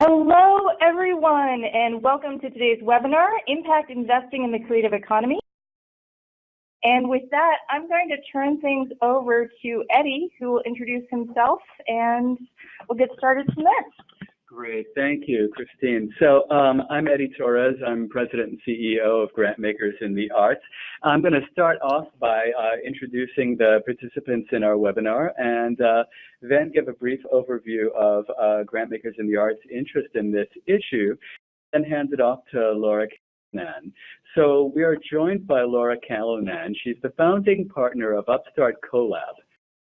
Hello, everyone, and welcome to today's webinar, Impact Investing in the Creative Economy. And with that, I'm going to turn things over to Eddie, who will introduce himself, and we'll get started from there. Great, thank you, Christine. So I'm Eddie Torres. I'm President and CEO of Grantmakers in the Arts. I'm going to start off by introducing the participants in our webinar and then give a brief overview of Grantmakers in the Arts' interest in this issue, and hand it off to Laura Callanan. So we are joined by Laura Callanan. She's the founding partner of UpStart Collab.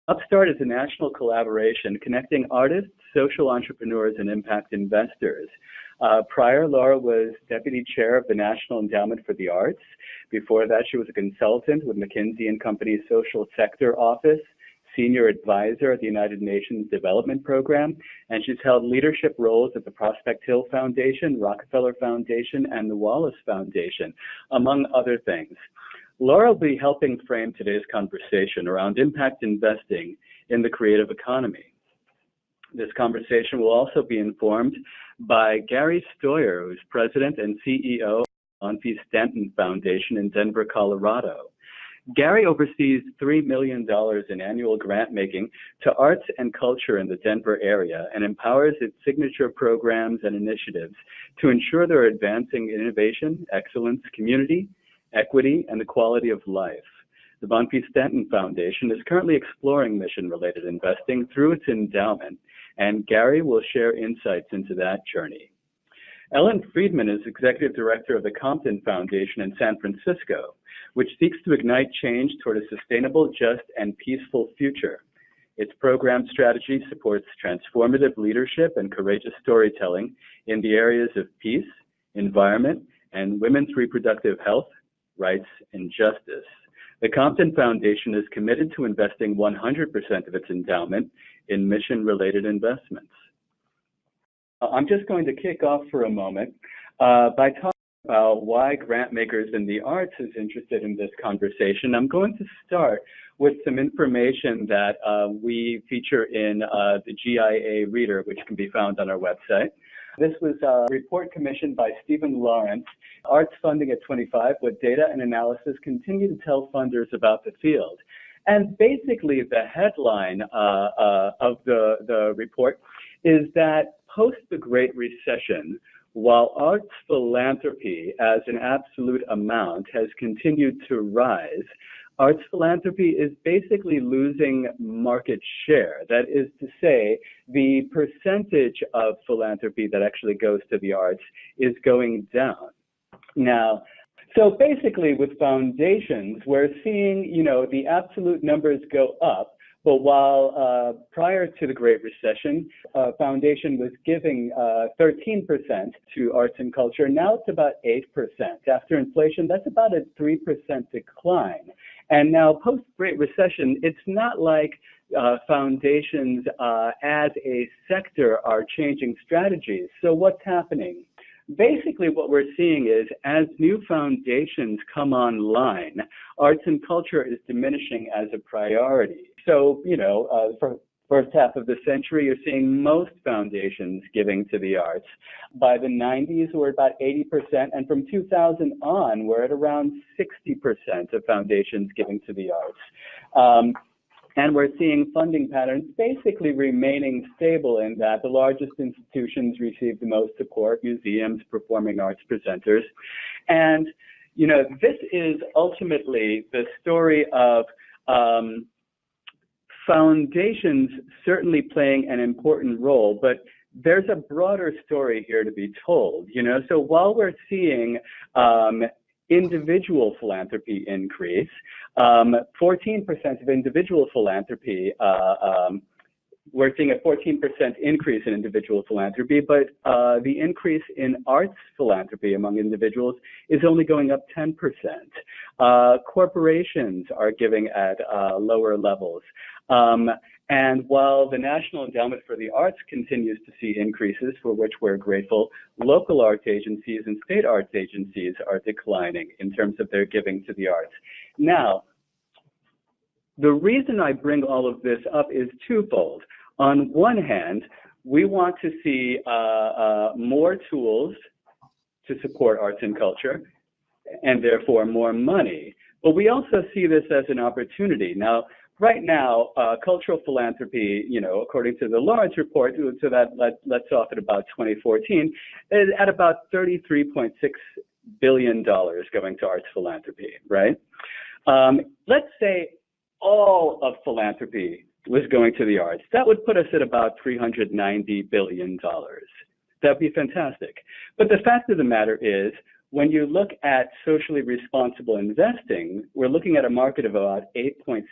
UpStart is a national collaboration connecting artists, social entrepreneurs, and impact investors. Prior, Laura was deputy chair of the National Endowment for the Arts. Before that, she was a consultant with McKinsey & Company's Social Sector Office, senior advisor at the United Nations Development Program, and she's held leadership roles at the Prospect Hill Foundation, Rockefeller Foundation, and the Wallace Foundation, among other things. Laura will be helping frame today's conversation around impact investing in the creative economy. This conversation will also be informed by Gary Steuer, who's president and CEO of the Bonfils-Stanton Foundation in Denver, Colorado. Gary oversees $3 million in annual grant making to arts and culture in the Denver area and empowers its signature programs and initiatives to ensure they're advancing innovation, excellence, community, equity, and the quality of life. The Bonfils-Stanton Foundation is currently exploring mission-related investing through its endowment, and Gary will share insights into that journey. Ellen Friedman is executive director of the Compton Foundation in San Francisco, which seeks to ignite change toward a sustainable, just, and peaceful future. Its program strategy supports transformative leadership and courageous storytelling in the areas of peace, environment, and women's reproductive health, rights, and justice. The Compton Foundation is committed to investing 100% of its endowment in mission-related investments. I'm just going to kick off for a moment by talking about why Grantmakers in the Arts is interested in this conversation. I'm going to start with some information that we feature in the GIA Reader, which can be found on our website. This was a report commissioned by Stephen Lawrence, Arts Funding at 25, what data and analysis continue to tell funders about the field. And basically the headline of the report is that post the Great Recession, while arts philanthropy as an absolute amount has continued to rise, arts philanthropy is basically losing market share. That is to say, the percentage of philanthropy that actually goes to the arts is going down. Now, so basically with foundations, we're seeing, the absolute numbers go up, but while prior to the Great Recession, foundation was giving 13% to arts and culture, now it's about 8%. After inflation, that's about a 3% decline. And now post-Great Recession, it's not like foundations as a sector are changing strategies. So what's happening? Basically, what we're seeing is as new foundations come online, arts and culture is diminishing as a priority. So, for first half of the century, you're seeing most foundations giving to the arts. By the 90s, we're about 80%, and from 2000 on, we're at around 60% of foundations giving to the arts. And we're seeing funding patterns basically remaining stable in that the largest institutions receive the most support, museums, performing arts presenters. And, this is ultimately the story of foundations certainly playing an important role, but there's a broader story here to be told, So while we're seeing individual philanthropy increase, 14% of individual philanthropy, we're seeing a 14% increase in individual philanthropy, but the increase in arts philanthropy among individuals is only going up 10%. Corporations are giving at lower levels. And while the National Endowment for the Arts continues to see increases, for which we're grateful, local arts agencies and state arts agencies are declining in terms of their giving to the arts. Now, the reason I bring all of this up is twofold. On one hand, we want to see more tools to support arts and culture, and therefore more money. But we also see this as an opportunity. Now, right now, cultural philanthropy, according to the Lawrence report, so that let's off at about 2014, is at about $33.6 billion going to arts philanthropy, right? Let's say all of philanthropy was going to the arts. That would put us at about $390 billion. That'd be fantastic. But the fact of the matter is, when you look at socially responsible investing, we're looking at a market of about $8.7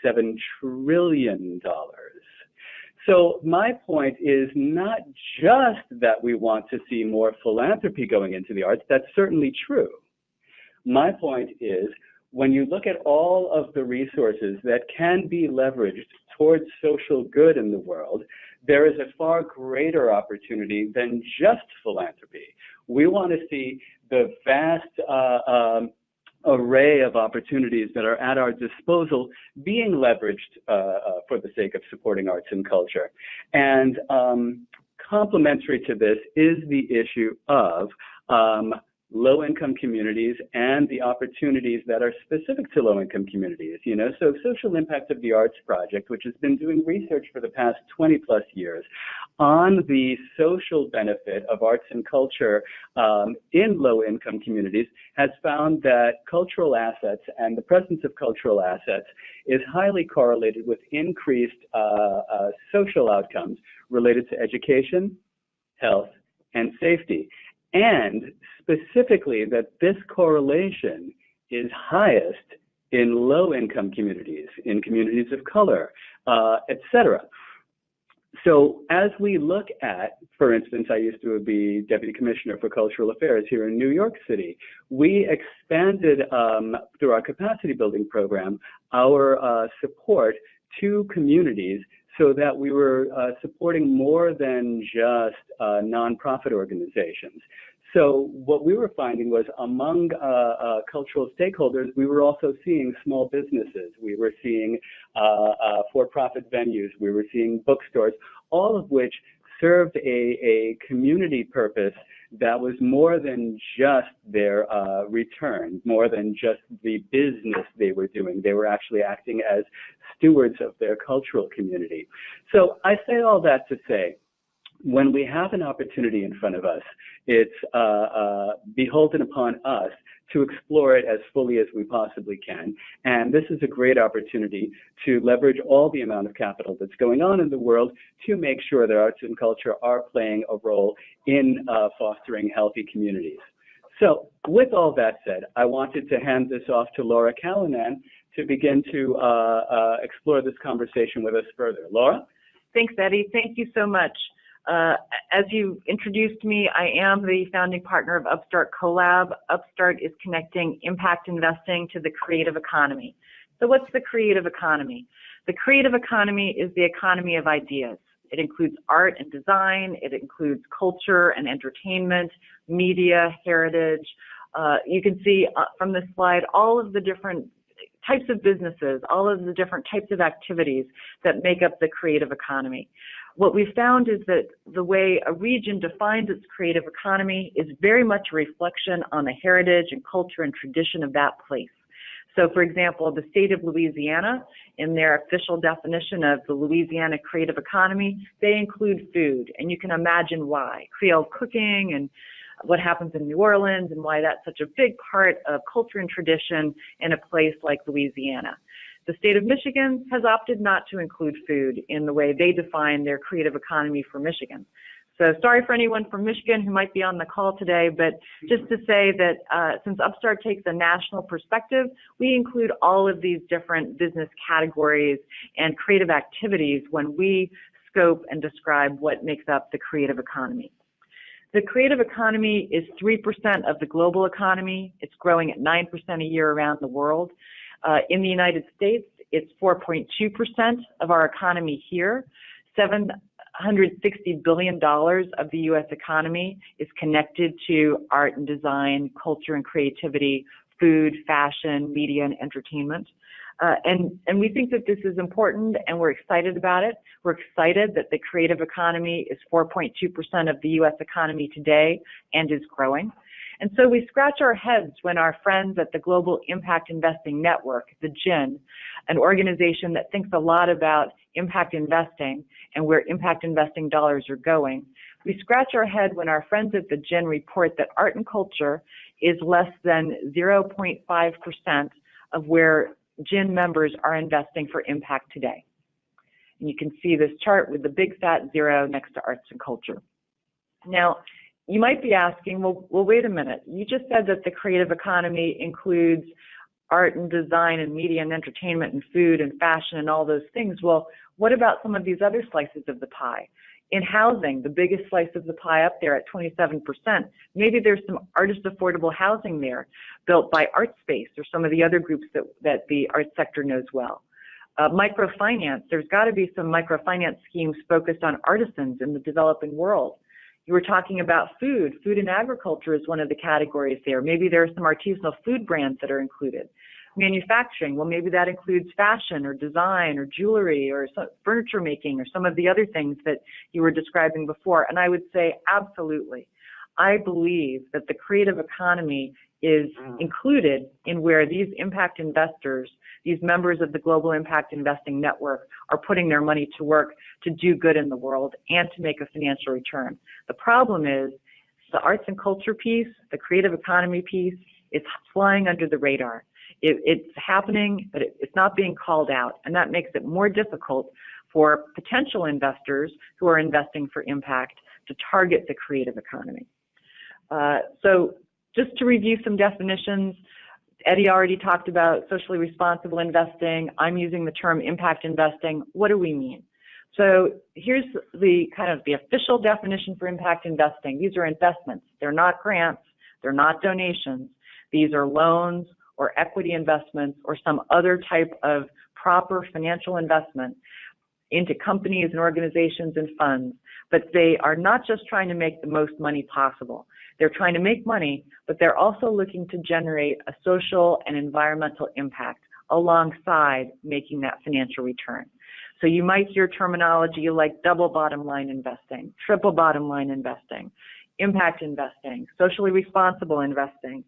trillion. So my point is not just that we want to see more philanthropy going into the arts. That's certainly true. My point is, when you look at all of the resources that can be leveraged towards social good in the world, there is a far greater opportunity than just philanthropy. We want to see the vast array of opportunities that are at our disposal being leveraged for the sake of supporting arts and culture. And complementary to this is the issue of low-income communities and the opportunities that are specific to low-income communities. So Social Impact of the Arts Project, which has been doing research for the past 20 plus years on the social benefit of arts and culture in low-income communities, has found that cultural assets and the presence of cultural assets is highly correlated with increased social outcomes related to education, health, and safety. And specifically that this correlation is highest in low-income communities, in communities of color, etc. So as we look at, for instance, I used to be Deputy Commissioner for Cultural Affairs here in New York City. We expanded, through our capacity building program, our support to communities so that we were supporting more than just nonprofit organizations. So what we were finding was among cultural stakeholders, we were also seeing small businesses. We were seeing for-profit venues. We were seeing bookstores, all of which served a community purpose that was more than just their return, more than just the business they were doing. They were actually acting as stewards of their cultural community. So I say all that to say, when we have an opportunity in front of us, it's beholden upon us to explore it as fully as we possibly can. And this is a great opportunity to leverage all the amount of capital that's going on in the world to make sure that arts and culture are playing a role in fostering healthy communities. So with all that said, I wanted to hand this off to Laura Callanan to begin to explore this conversation with us further. Laura? Thanks, Eddie. Thank you so much. As you introduced me, I am the founding partner of UpStart Collab. UpStart is connecting impact investing to the creative economy. So what's the creative economy? The creative economy is the economy of ideas. It includes art and design. It includes culture and entertainment, media, heritage. You can see from this slide all of the different types of businesses, all of the different types of activities that make up the creative economy. What we found is that the way a region defines its creative economy is very much a reflection on the heritage and culture and tradition of that place. So, for example, the state of Louisiana, in their official definition of the Louisiana creative economy, they include food, and you can imagine why. Creole cooking and what happens in New Orleans and why that's such a big part of culture and tradition in a place like Louisiana. The state of Michigan has opted not to include food in the way they define their creative economy for Michigan. So sorry for anyone from Michigan who might be on the call today, but just to say that since UpStart takes a national perspective, we include all of these different business categories and creative activities when we scope and describe what makes up the creative economy. The creative economy is 3% of the global economy. It's growing at 9% a year around the world. In the United States, it's 4.2% of our economy here. $760 billion of the U.S. economy is connected to art and design, culture and creativity, food, fashion, media, and entertainment. And we think that this is important, and we're excited about it. We're excited that the creative economy is 4.2% of the U.S. economy today and is growing. And so we scratch our heads when our friends at the Global Impact Investing Network, the GIN, an organization that thinks a lot about impact investing and where impact investing dollars are going, we scratch our head when our friends at the GIN report that art and culture is less than 0.5% of where GIN members are investing for impact today. And you can see this chart with the big fat zero next to arts and culture. Now, you might be asking, well, wait a minute. You just said that the creative economy includes art and design and media and entertainment and food and fashion and all those things. Well, what about some of these other slices of the pie? In housing, the biggest slice of the pie up there at 27%, maybe there's some artist affordable housing there built by ArtSpace or some of the other groups that the art sector knows well. Microfinance, there's got to be some microfinance schemes focused on artisans in the developing world. You were talking about food. Food and agriculture is one of the categories there. Maybe there are some artisanal food brands that are included. Manufacturing, well, maybe that includes fashion or design or jewelry or furniture making or some of the other things that you were describing before. And I would say absolutely. I believe that the creative economy is included in where these impact investors, these members of the Global Impact Investing Network, are putting their money to work to do good in the world and to make a financial return. The problem is the arts and culture piece, the creative economy piece, it's flying under the radar. It's happening, but it's not being called out, and that makes it more difficult for potential investors who are investing for impact to target the creative economy. So just to review some definitions, Eddie already talked about socially responsible investing. I'm using the term impact investing. What do we mean? So here's the kind of the official definition for impact investing. These are investments. They're not grants. They're not donations. These are loans or equity investments or some other type of proper financial investment into companies and organizations and funds. But they are not just trying to make the most money possible. They're trying to make money, but they're also looking to generate a social and environmental impact alongside making that financial return. So you might hear terminology like double bottom line investing, triple bottom line investing, impact investing, socially responsible investing,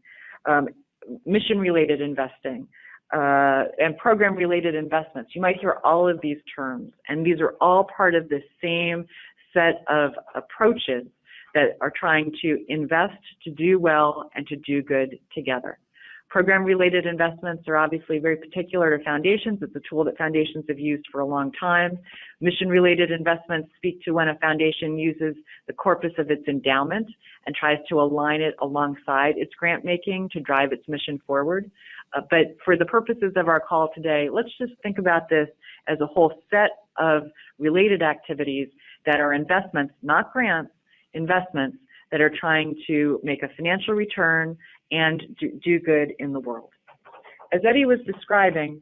mission-related investing, and program-related investments. You might hear all of these terms, and these are all part of the same set of approaches that are trying to invest, to do well, and to do good together. Program-related investments are obviously very particular to foundations. It's a tool that foundations have used for a long time. Mission-related investments speak to when a foundation uses the corpus of its endowment and tries to align it alongside its grant making to drive its mission forward. But for the purposes of our call today, let's just think about this as a whole set of related activities that are investments, not grants, investments that are trying to make a financial return and do good in the world. As Eddie was describing,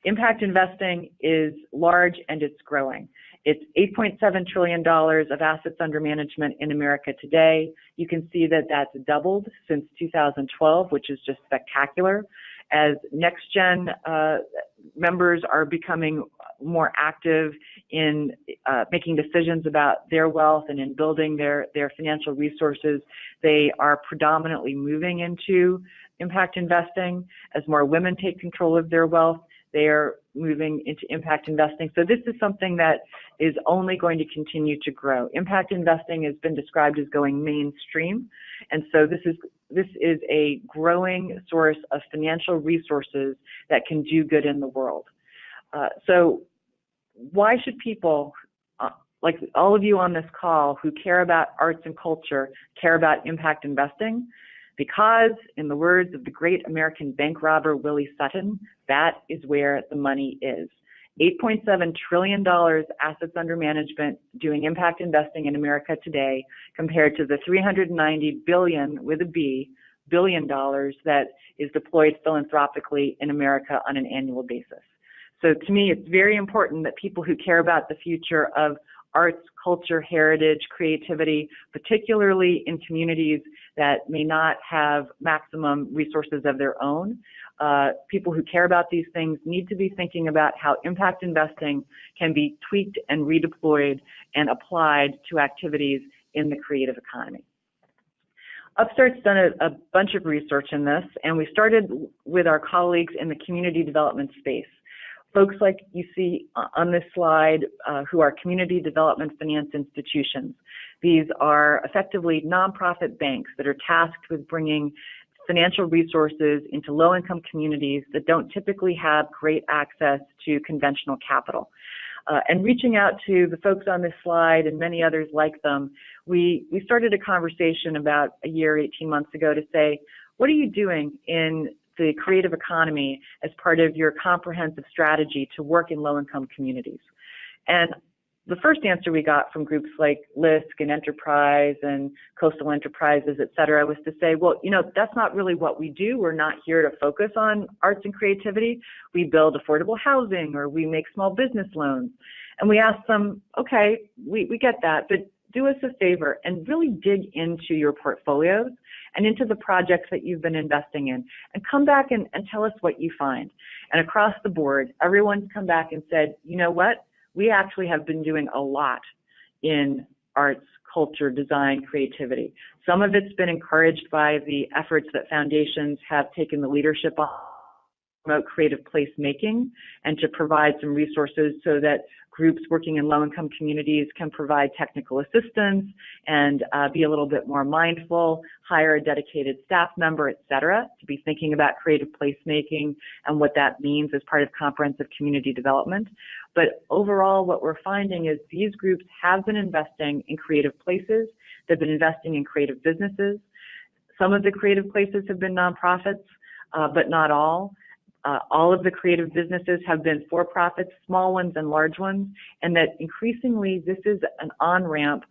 impact investing is large and it's growing. It's $8.7 trillion of assets under management in America today. You can see that that's doubled since 2012, which is just spectacular. As next-gen members are becoming more active in making decisions about their wealth and in building their financial resources, they are predominantly moving into impact investing. As more women take control of their wealth, they are moving into impact investing. So this is something that is only going to continue to grow. Impact investing has been described as going mainstream, and so this is a growing source of financial resources that can do good in the world. So why should people, like all of you on this call who care about arts and culture, care about impact investing? Because, in the words of the great American bank robber Willie Sutton, that is where the money is. $8.7 trillion assets under management doing impact investing in America today, compared to the $390 billion with a B, billion dollars that is deployed philanthropically in America on an annual basis. So to me, it's very important that people who care about the future of arts, culture, heritage, creativity, particularly in communities that may not have maximum resources of their own. People who care about these things need to be thinking about how impact investing can be tweaked and redeployed and applied to activities in the creative economy. UpStart's done a bunch of research in this, and we started with our colleagues in the community development space. Folks like you see on this slide who are community development finance institutions. These are effectively nonprofit banks that are tasked with bringing financial resources into low-income communities that don't typically have great access to conventional capital. And reaching out to the folks on this slide and many others like them, we started a conversation about a year, 18 months ago to say, what are you doing in the creative economy as part of your comprehensive strategy to work in low-income communities? And the first answer we got from groups like LISC and Enterprise and Coastal Enterprises, et cetera, was to say, well, that's not really what we do. We're not here to focus on arts and creativity. We build affordable housing or we make small business loans. And we asked them, okay, we get that, but do us a favor and really dig into your portfolios and into the projects that you've been investing in and come back and tell us what you find. And across the board, everyone's come back and said, you know what? We actually have been doing a lot in arts, culture, design, creativity. Some of it's been encouraged by the efforts that foundations have taken the leadership on to promote creative placemaking and to provide some resources so that groups working in low-income communities can provide technical assistance and be a little bit more mindful, hire a dedicated staff member, et cetera, to be thinking about creative placemaking and what that means as part of comprehensive community development. But overall, what we're finding is these groups have been investing in creative places. They've been investing in creative businesses. Some of the creative places have been nonprofits, but not all. All of the creative businesses have been for-profits, small ones and large ones, and that increasingly this is an on-ramp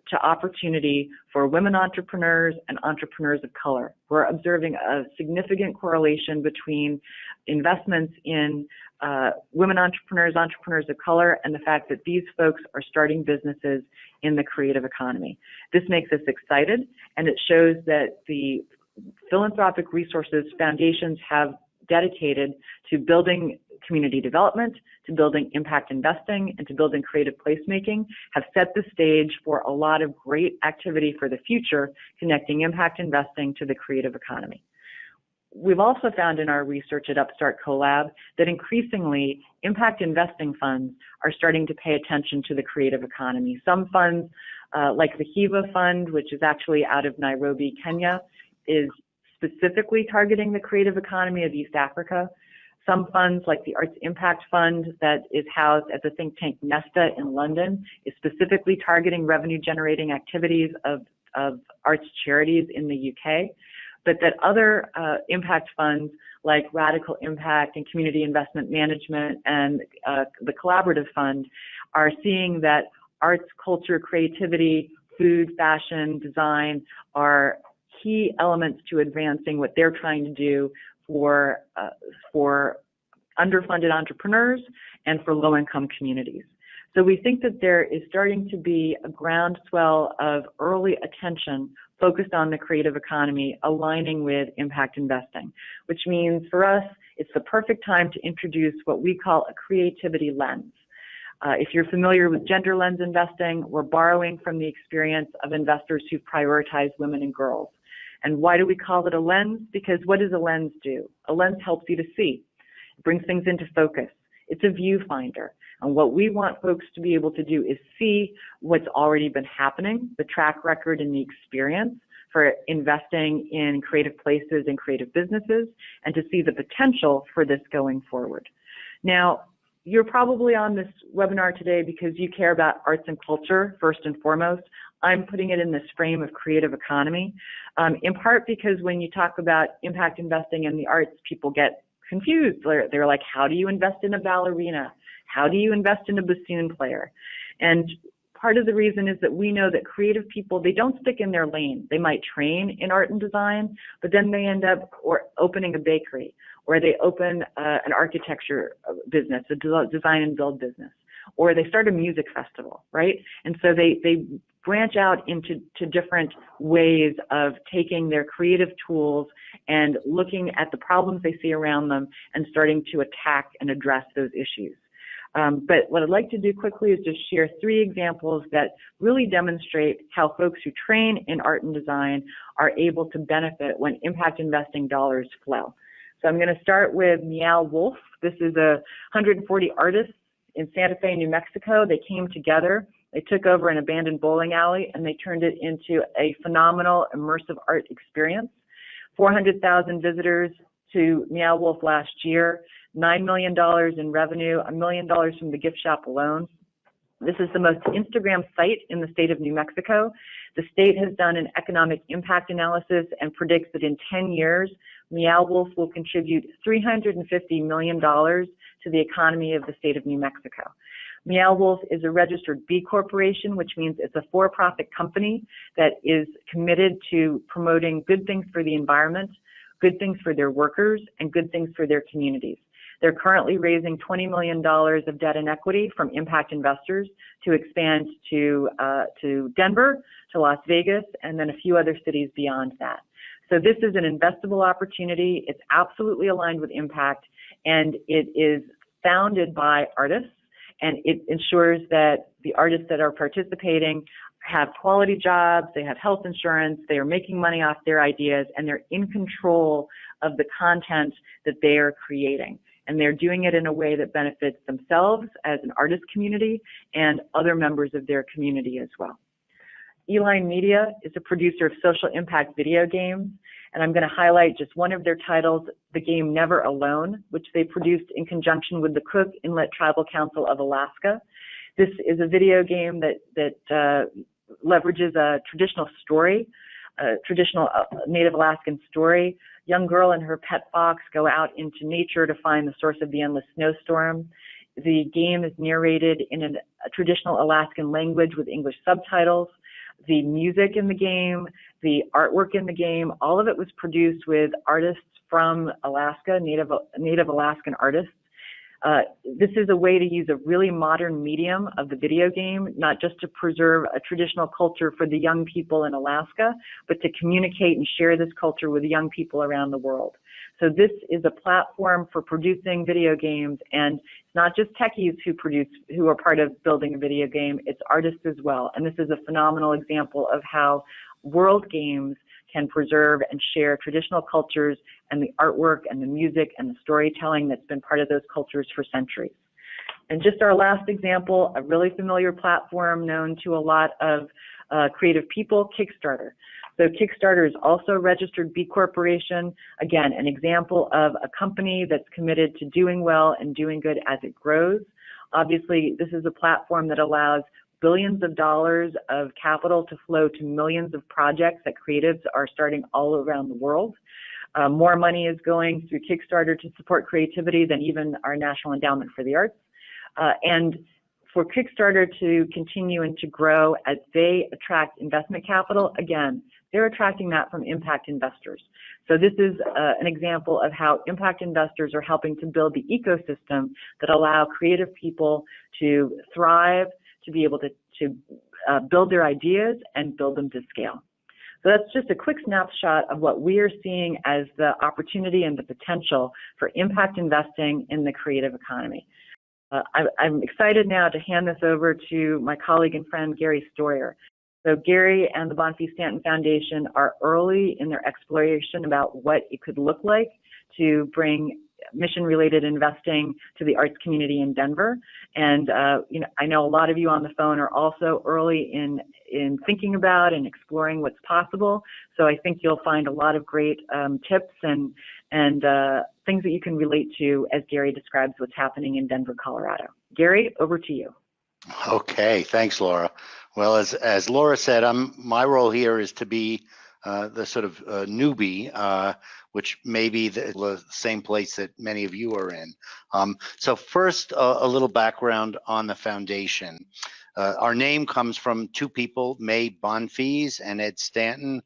to opportunity for women entrepreneurs and entrepreneurs of color. We're observing a significant correlation between investments in women entrepreneurs, entrepreneurs of color, and the fact that these folks are starting businesses in the creative economy. This makes us excited, and it shows that the philanthropic resources foundations have dedicated to building community development, to building impact investing, and to building creative placemaking have set the stage for a lot of great activity for the future, connecting impact investing to the creative economy. We've also found in our research at UpStart Collab that increasingly impact investing funds are starting to pay attention to the creative economy. Some funds, like the HIVA Fund, which is actually out of Nairobi, Kenya, is specifically targeting the creative economy of East Africa. Some funds, like the Arts Impact Fund that is housed at the think tank Nesta in London, is specifically targeting revenue-generating activities of arts charities in the UK. But that other impact funds, like Radical Impact and Community Investment Management and the Collaborative Fund, are seeing that arts, culture, creativity, food, fashion, design are key elements to advancing what they're trying to do for underfunded entrepreneurs and for low-income communities. So we think that there is starting to be a groundswell of early attention focused on the creative economy, aligning with impact investing, which means for us, it's the perfect time to introduce what we call a creativity lens. If you're familiar with gender lens investing, we're borrowing from the experience of investors who prioritize women and girls. And why do we call it a lens? Because what does a lens do? A lens helps you to see. It brings things into focus. It's a viewfinder. And what we want folks to be able to do is see what's already been happening, the track record and the experience for investing in creative places and creative businesses, and to see the potential for this going forward. Now, you're probably on this webinar today because you care about arts and culture first and foremost. I'm putting it in this frame of creative economy, in part because when you talk about impact investing in the arts, people get confused. They're like, how do you invest in a ballerina? How do you invest in a bassoon player? And part of the reason is that we know that creative people, they don't stick in their lane. They might train in art and design, but then they end up opening a bakery, or they open an architecture business, a design and build business. or they start a music festival, right? And so they branch out into different ways of taking their creative tools and looking at the problems they see around them and starting to attack and address those issues. But what I'd like to do quickly is just share 3 examples that really demonstrate how folks who train in art and design are able to benefit when impact investing dollars flow. So I'm going to start with Meow Wolf. This is 140 artists in Santa Fe, New Mexico. They came together. They took over an abandoned bowling alley and they turned it into a phenomenal immersive art experience. 400,000 visitors to Meow Wolf last year, $9 million in revenue, $1 million from the gift shop alone. This is the most Instagram site in the state of New Mexico. The state has done an economic impact analysis and predicts that in 10 years, Meow Wolf will contribute $350 million to the economy of the state of New Mexico. Meow Wolf is a registered B Corporation, which means it's a for-profit company that is committed to promoting good things for the environment, good things for their workers, and good things for their communities. They're currently raising $20 million of debt and equity from impact investors to expand to Denver, to Las Vegas, and then a few other cities beyond that. So this is an investable opportunity. It's absolutely aligned with impact, and it is founded by artists, and it ensures that the artists that are participating have quality jobs, they have health insurance, they are making money off their ideas, and they're in control of the content that they are creating. And they're doing it in a way that benefits themselves as an artist community and other members of their community as well. Eline Media is a producer of social impact video games, and I'm going to highlight just one of their titles, the game Never Alone, which they produced in conjunction with the Cook Inlet Tribal Council of Alaska. This is a video game that leverages a traditional story, a traditional Native Alaskan story. Young girl and her pet fox go out into nature to find the source of the endless snowstorm. The game is narrated in a traditional Alaskan language with English subtitles. The music in the game, the artwork in the game, all of it was produced with artists from Alaska, Native Alaskan artists. This is a way to use a really modern medium of the video game, not just to preserve a traditional culture for the young people in Alaska, but to communicate and share this culture with young people around the world. So this is a platform for producing video games, and it's not just techies who are part of building a video game, it's artists as well. And this is a phenomenal example of how world games can preserve and share traditional cultures and the artwork and the music and the storytelling that's been part of those cultures for centuries. And just our last example, a really familiar platform known to a lot of creative people, Kickstarter. So Kickstarter is also a registered B Corporation. Again, an example of a company that's committed to doing well and doing good as it grows. Obviously, this is a platform that allows billions of dollars of capital to flow to millions of projects that creatives are starting all around the world. More money is going through Kickstarter to support creativity than even our National Endowment for the Arts. And for Kickstarter to continue and to grow as they attract investment capital, again, they're attracting that from impact investors. So this is an example of how impact investors are helping to build the ecosystem that allow creative people to thrive, to be able to build their ideas and build them to scale. So that's just a quick snapshot of what we are seeing as the opportunity and the potential for impact investing in the creative economy. I'm excited now to hand this over to my colleague and friend, Gary Steuer. So Gary and the Bonfils-Stanton Foundation are early in their exploration about what it could look like to bring mission-related investing to the arts community in Denver. And I know a lot of you on the phone are also early in thinking about and exploring what's possible. So I think you'll find a lot of great tips and things that you can relate to as Gary describes what's happening in Denver, Colorado. Gary, over to you. Okay, thanks, Laura. Well, as Laura said, my role here is to be the sort of newbie, which may be the same place that many of you are in. So first, a little background on the foundation. Our name comes from two people, May Bonfils and Ed Stanton.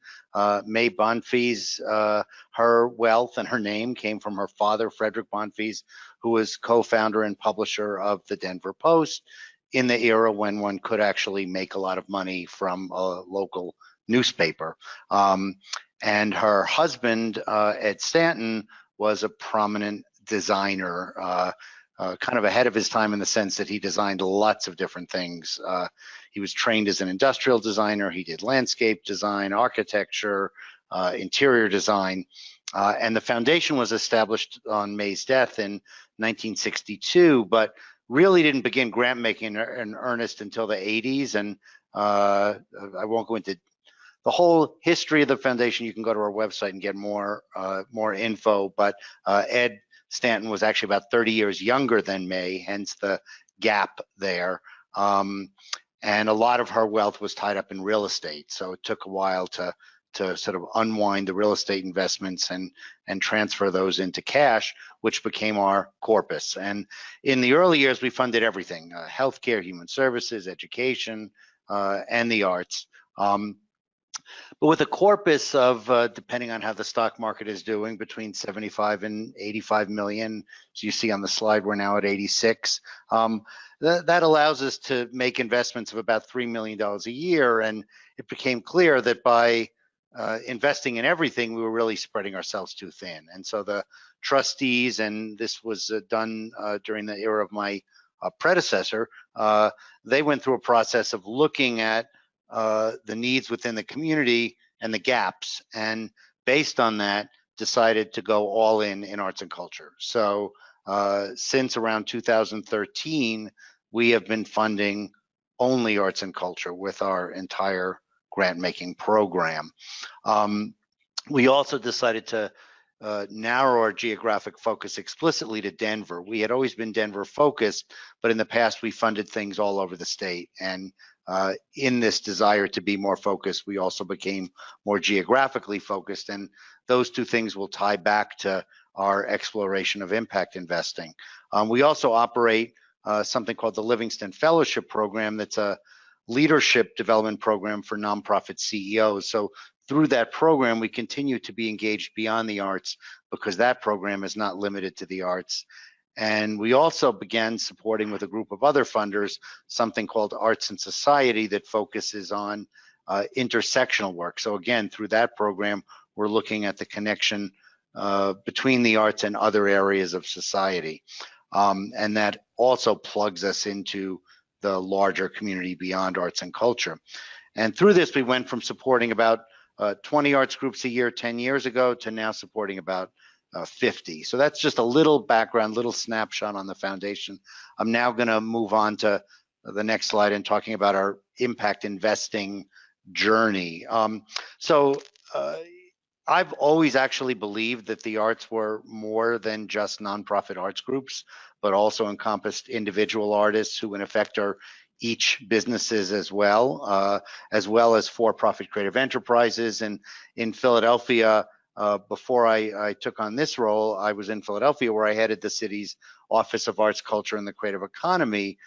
May Bonfils, her wealth and her name came from her father, Frederick Bonfils, who was co-founder and publisher of the Denver Post in the era when one could actually make a lot of money from a local newspaper. And her husband, Ed Stanton, was a prominent designer, kind of ahead of his time in the sense that he designed lots of different things. He was trained as an industrial designer. He did landscape design, architecture, interior design. And the foundation was established on May's death in 1962, but really didn't begin grant making in earnest until the 80s. And I won't go into the whole history of the foundation. You can go to our website and get more info, but Ed Stanton was actually about 30 years younger than May, hence the gap there. And a lot of her wealth was tied up in real estate. So it took a while to sort of unwind the real estate investments and transfer those into cash, which became our corpus. And in the early years, we funded everything, healthcare, human services, education, and the arts. But with a corpus of, depending on how the stock market is doing, between 75 and 85 million, as you see on the slide, we're now at 86. That allows us to make investments of about $3 million a year. And it became clear that by investing in everything, we were really spreading ourselves too thin. And so the trustees, and this was done during the era of my predecessor, they went through a process of looking at the needs within the community and the gaps, and based on that, decided to go all in arts and culture. So since around 2013, we have been funding only arts and culture with our entire grant making program. We also decided to narrow our geographic focus explicitly to Denver. We had always been Denver focused, but in the past we funded things all over the state. And in this desire to be more focused, we also became more geographically focused. And those two things will tie back to our exploration of impact investing. We also operate something called the Livingston Fellowship Program. That's a leadership development program for nonprofit CEOs. So through that program, we continue to be engaged beyond the arts, because that program is not limited to the arts. And we also began supporting, with a group of other funders, something called Arts and Society that focuses on intersectional work. So again, through that program, we're looking at the connection between the arts and other areas of society. And that also plugs us into the larger community beyond arts and culture. And through this, we went from supporting about 20 arts groups a year 10 years ago to now supporting about 50. So that's just a little background, little snapshot on the foundation. I'm now going to move on to the next slide and talking about our impact investing journey. I've always actually believed that the arts were more than just nonprofit arts groups, but also encompassed individual artists who in effect are each businesses as well as for-profit creative enterprises. And in Philadelphia, before I took on this role, I was in Philadelphia, where I headed the city's Office of Arts, Culture, and the Creative Economy,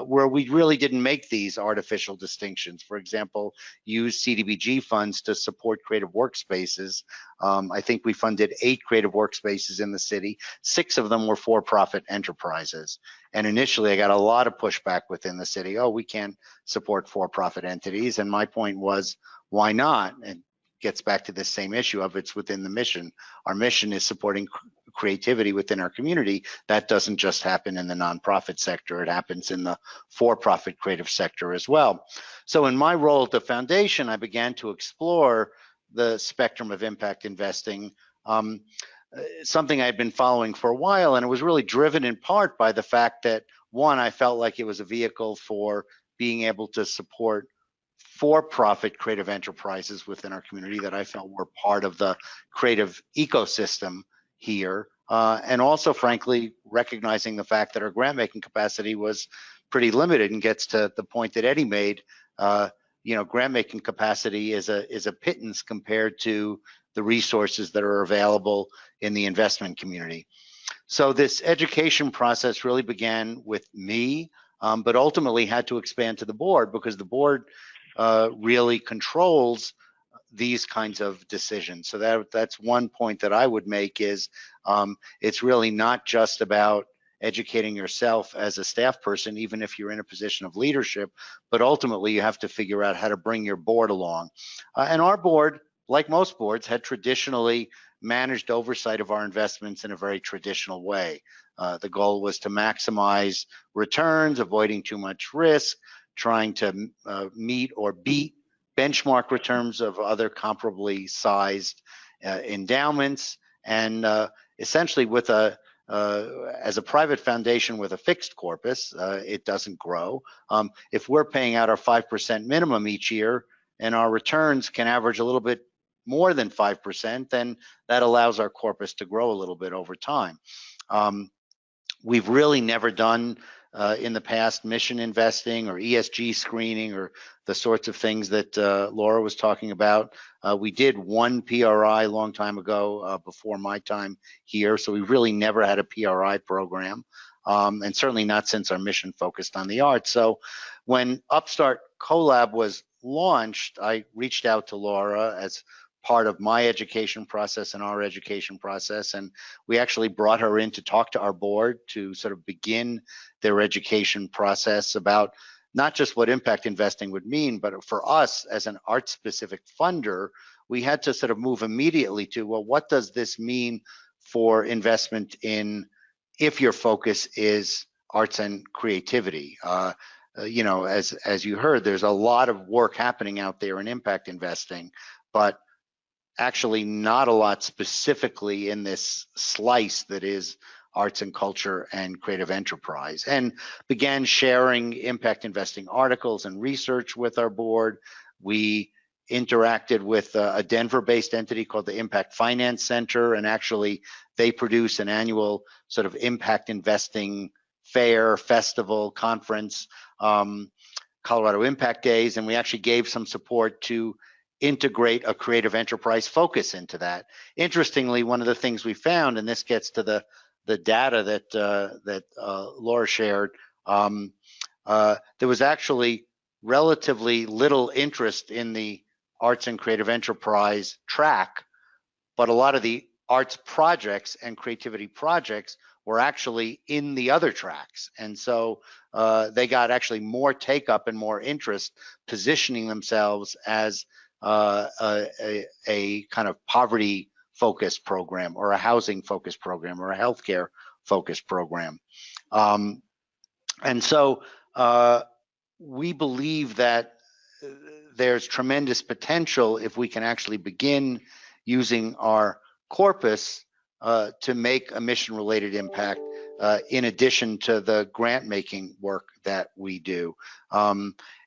where we really didn't make these artificial distinctions. For example, use CDBG funds to support creative workspaces. I think we funded 8 creative workspaces in the city. 6 of them were for-profit enterprises. And initially, I got a lot of pushback within the city. Oh, we can't support for-profit entities. And my point was, why not? And gets back to this same issue of it's within the mission. Our mission is supporting creativity within our community. That doesn't just happen in the nonprofit sector, it happens in the for-profit creative sector as well. So in my role at the foundation, I began to explore the spectrum of impact investing, something I'd been following for a while, and it was really driven in part by the fact that, one, I felt like it was a vehicle for being able to support for-profit creative enterprises within our community that I felt were part of the creative ecosystem here. And also, frankly, recognizing the fact that our grant making capacity was pretty limited, and gets to the point that Eddie made. Grant making capacity is a pittance compared to the resources that are available in the investment community. So this education process really began with me. but ultimately had to expand to the board because the board really controls these kinds of decisions. So that's one point that I would make is it's really not just about educating yourself as a staff person, even if you're in a position of leadership, but ultimately you have to figure out how to bring your board along. And our board, like most boards, had traditionally managed oversight of our investments in a very traditional way. The goal was to maximize returns, avoiding too much risk, trying to meet or beat benchmark returns of other comparably sized endowments, and essentially with as a private foundation with a fixed corpus, it doesn't grow. If we're paying out our 5% minimum each year and our returns can average a little bit more than 5%, then that allows our corpus to grow a little bit over time. We've really never done in the past mission investing or ESG screening or the sorts of things that Laura was talking about. We did one PRI a long time ago before my time here, so we really never had a PRI program, and certainly not since our mission focused on the arts. So when UpStart Collab was launched, I reached out to Laura as part of my education process and our education process, and we actually brought her in to talk to our board to sort of begin their education process about not just what impact investing would mean, but for us as an art specific funder, we had to sort of move immediately to, well, what does this mean for investment in, if your focus is arts and creativity? You know, as you heard, there's a lot of work happening out there in impact investing, but actually not a lot specifically in this slice that is arts and culture and creative enterprise, and began sharing impact investing articles and research with our board. We interacted with a Denver-based entity called the Impact Finance Center, and actually they produce an annual sort of impact investing fair, festival, conference, Colorado Impact Days, and we actually gave some support to integrate a creative enterprise focus into that. Interestingly, one of the things we found, and this gets to the data that Laura shared, there was actually relatively little interest in the arts and creative enterprise track, but a lot of the arts projects and creativity projects were actually in the other tracks. And so they got actually more take up and more interest positioning themselves as a kind of poverty focused program or a housing focused program or a healthcare focused program. And so we believe that there's tremendous potential if we can actually begin using our corpus to make a mission related impact in addition to the grant making work that we do.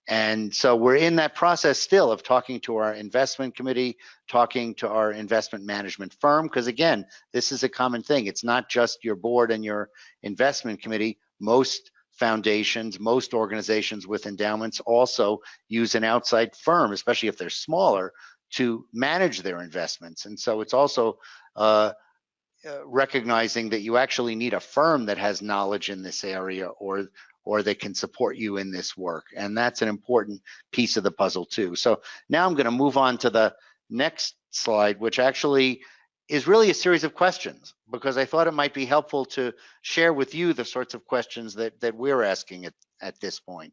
And so we're in that process still of talking to our investment committee, talking to our investment management firm, because again, this is a common thing. It's not just your board and your investment committee. Most foundations, most organizations with endowments also use an outside firm, especially if they're smaller, to manage their investments. And so it's also recognizing that you actually need a firm that has knowledge in this area or they can support you in this work. And that's an important piece of the puzzle too. So now I'm going to move on to the next slide, which actually is really a series of questions, because I thought it might be helpful to share with you the sorts of questions that we're asking at this point.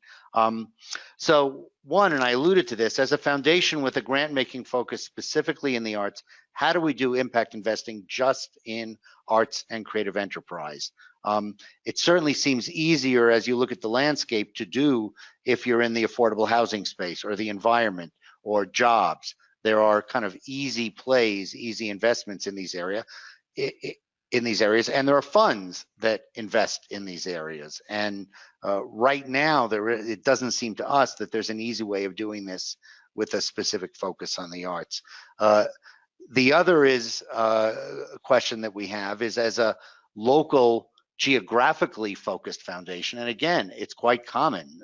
So one, and I alluded to this, as a foundation with a grant making focus specifically in the arts, how do we do impact investing just in arts and creative enterprise? It certainly seems easier as you look at the landscape to do if you're in the affordable housing space or the environment or jobs. There are kind of easy plays, easy investments in these areas, and there are funds that invest in these areas. And right now, it doesn't seem to us that there's an easy way of doing this with a specific focus on the arts. The other is a question that we have is, as a local geographically focused foundation, and again, it's quite common.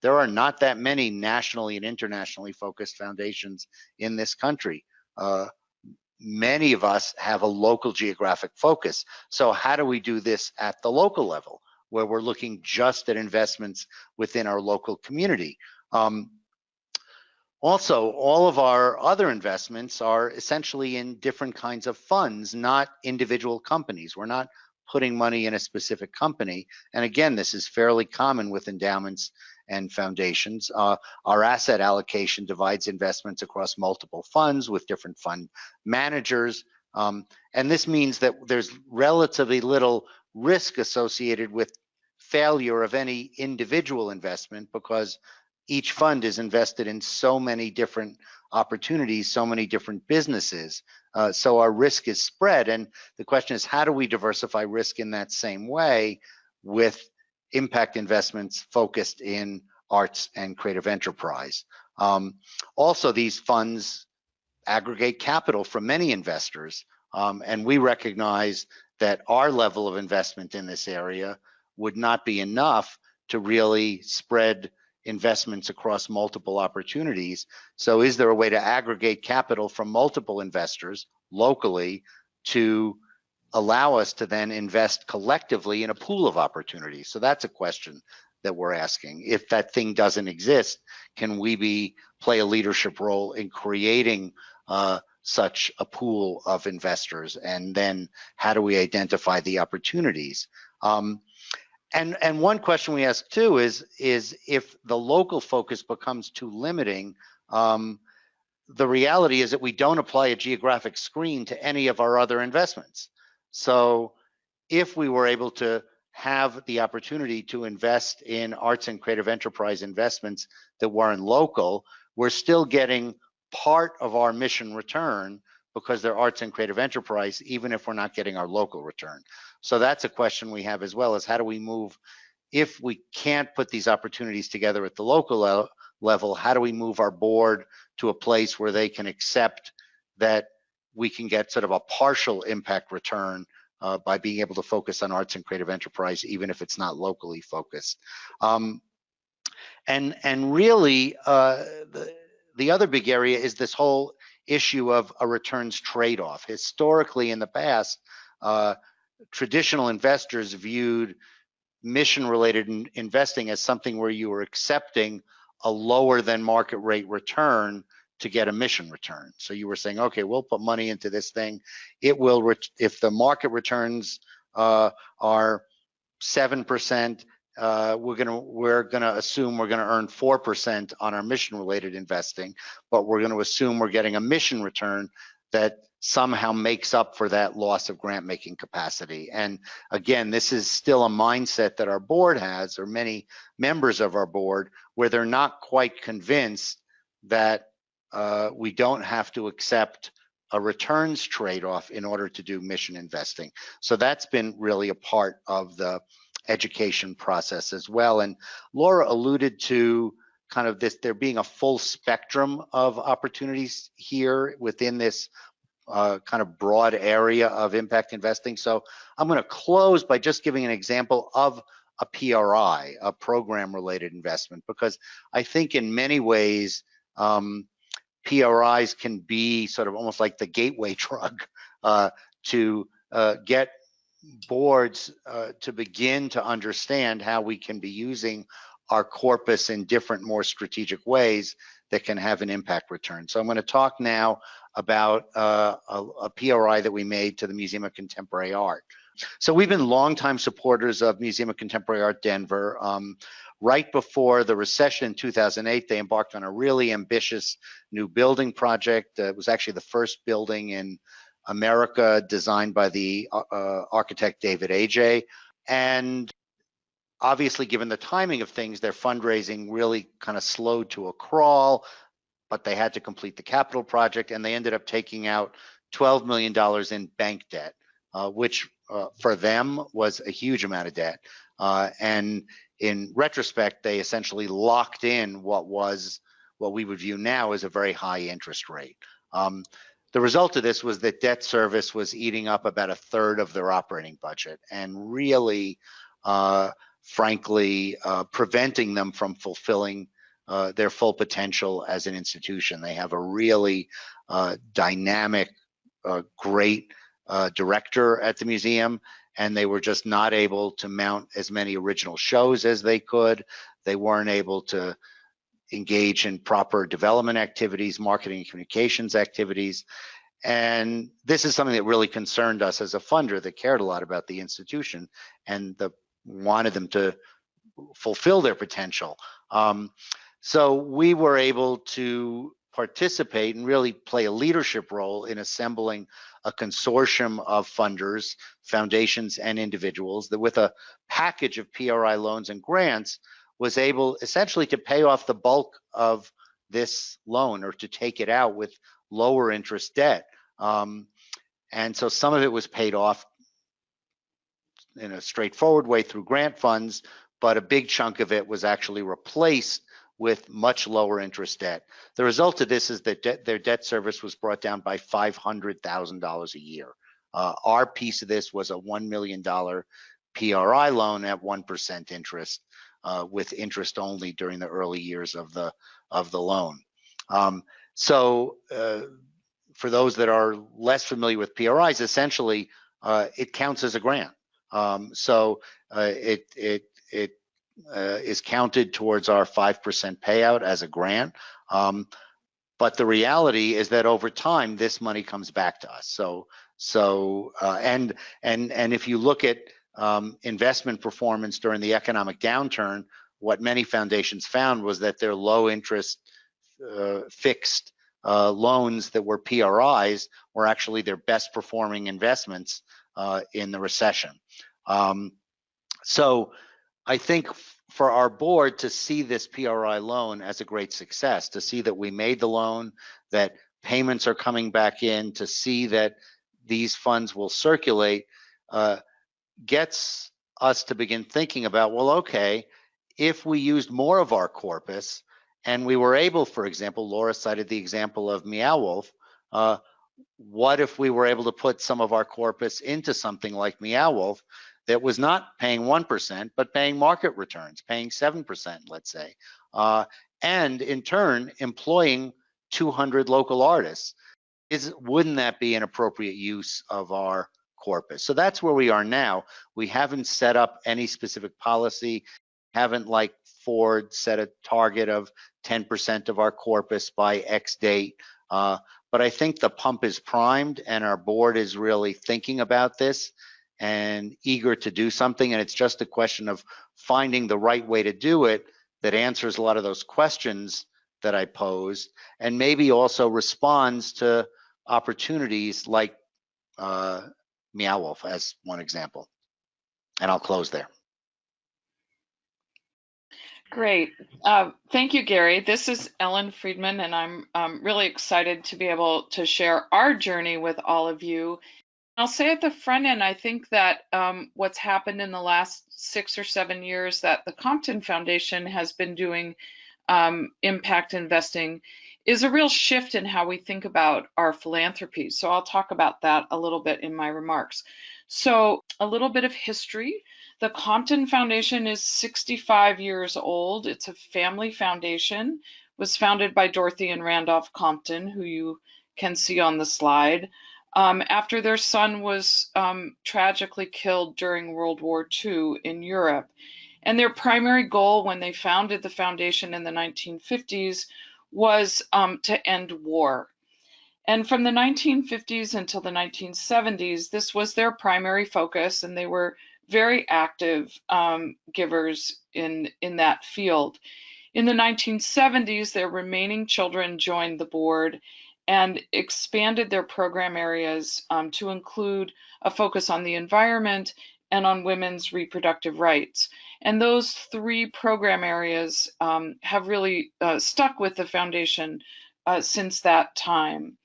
There are not that many nationally and internationally focused foundations in this country. Many of us have a local geographic focus. So how do we do this at the local level? where we're looking just at investments within our local community. Also, all of our other investments are essentially in different kinds of funds, not individual companies. We're not putting money in a specific company. And again, this is fairly common with endowments and foundations. Our asset allocation divides investments across multiple funds with different fund managers. And this means that there's relatively little risk associated with failure of any individual investment, because each fund is invested in so many different opportunities, so many different businesses. So our risk is spread. And the question is, how do we diversify risk in that same way with impact investments focused in arts and creative enterprise? Also, these funds aggregate capital from many investors. And we recognize that our level of investment in this area would not be enough to really spread investments across multiple opportunities. So is there a way to aggregate capital from multiple investors locally to allow us to then invest collectively in a pool of opportunities? So that's a question that we're asking. If that thing doesn't exist, can we play a leadership role in creating such a pool of investors? And then how do we identify the opportunities? And one question we ask too is if the local focus becomes too limiting, the reality is that we don't apply a geographic screen to any of our other investments. So if we were able to have the opportunity to invest in arts and creative enterprise investments that weren't local, we're still getting part of our mission return because they're arts and creative enterprise, even if we're not getting our local return. So that's a question we have as well, is how do we move, if we can't put these opportunities together at the local level, how do we move our board to a place where they can accept that we can get sort of a partial impact return by being able to focus on arts and creative enterprise, even if it's not locally focused. And really, the other big area is this whole issue of a returns trade-off. Historically, in the past, traditional investors viewed mission-related investing as something where you were accepting a lower than market rate return to get a mission return. So you were saying, okay, we'll put money into this thing. It will, if the market returns are 7%, we're gonna assume we're gonna earn 4% on our mission-related investing, but we're gonna assume we're getting a mission return that somehow makes up for that loss of grant-making capacity. And again, this is still a mindset that our board has, or many members of our board, where they're not quite convinced that we don't have to accept a returns trade-off in order to do mission investing. So that's been really a part of the education process as well. And Laura alluded to kind of this, there being a full spectrum of opportunities here within this kind of broad area of impact investing. So I'm going to close by just giving an example of a PRI, a program related investment, because I think in many ways PRIs can be sort of almost like the gateway drug to get boards to begin to understand how we can be using our corpus in different, more strategic ways that can have an impact return. So I'm going to talk now about a PRI that we made to the Museum of Contemporary Art. So we've been longtime supporters of Museum of Contemporary Art Denver. Right before the recession in 2008, they embarked on a really ambitious new building project. It was actually the first building in America designed by the architect David A.J. And obviously, given the timing of things, their fundraising really kind of slowed to a crawl, but they had to complete the capital project, and they ended up taking out $12 million in bank debt, which for them was a huge amount of debt. And in retrospect, they essentially locked in what we would view now as a very high interest rate. The result of this was that debt service was eating up about a third of their operating budget, and really, frankly, preventing them from fulfilling their full potential as an institution. They have a really dynamic, great director at the museum, and they were just not able to mount as many original shows as they could. They weren't able to engage in proper development activities, marketing and communications activities. And this is something that really concerned us as a funder that cared a lot about the institution and wanted them to fulfill their potential. So we were able to participate and really play a leadership role in assembling a consortium of funders, foundations, and individuals that with a package of PRI loans and grants was able essentially to pay off the bulk of this loan or to take it out with lower interest debt. And so some of it was paid off in a straightforward way through grant funds, but a big chunk of it was actually replaced with much lower interest debt. The result of this is that their debt service was brought down by $500,000 a year. Our piece of this was a $1 million PRI loan at 1% interest, with interest only during the early years of the loan. So for those that are less familiar with PRIs, essentially it counts as a grant. So it is counted towards our 5% payout as a grant. But the reality is that over time, this money comes back to us. And if you look at investment performance during the economic downturn, what many foundations found was that their low interest fixed loans that were PRIs were actually their best performing investments in the recession. So I think for our board to see this PRI loan as a great success, to see that we made the loan, that payments are coming back in, to see that these funds will circulate, gets us to begin thinking about, well, okay, if we used more of our corpus and we were able, for example, Laura cited the example of Meow Wolf, what if we were able to put some of our corpus into something like Meow Wolf that was not paying 1%, but paying market returns, paying 7%, let's say, and in turn, employing 200 local artists? Wouldn't that be an appropriate use of our corpus? So that's where we are now. We haven't set up any specific policy, haven't like Ford set a target of 10% of our corpus by X date. But I think the pump is primed and our board is really thinking about this and eager to do something. And it's just a question of finding the right way to do it that answers a lot of those questions that I posed and maybe also responds to opportunities like Meow Wolf as one example. And I'll close there. Great. Thank you, Gary. This is Ellen Friedman, and I'm really excited to be able to share our journey with all of you. I'll say at the front end, I think that what's happened in the last 6 or 7 years that the Compton Foundation has been doing impact investing is a real shift in how we think about our philanthropy. So I'll talk about that a little bit in my remarks. So a little bit of history. The Compton Foundation is 65 years old. It's a family foundation. It was founded by Dorothy and Randolph Compton, who you can see on the slide, after their son was tragically killed during World War II in Europe. And their primary goal when they founded the foundation in the 1950s was to end war. And from the 1950s until the 1970s, this was their primary focus, and they were very active givers in that field. In the 1970s, their remaining children joined the board and expanded their program areas to include a focus on the environment and on women's reproductive rights. And those 3 program areas have really stuck with the foundation since that time.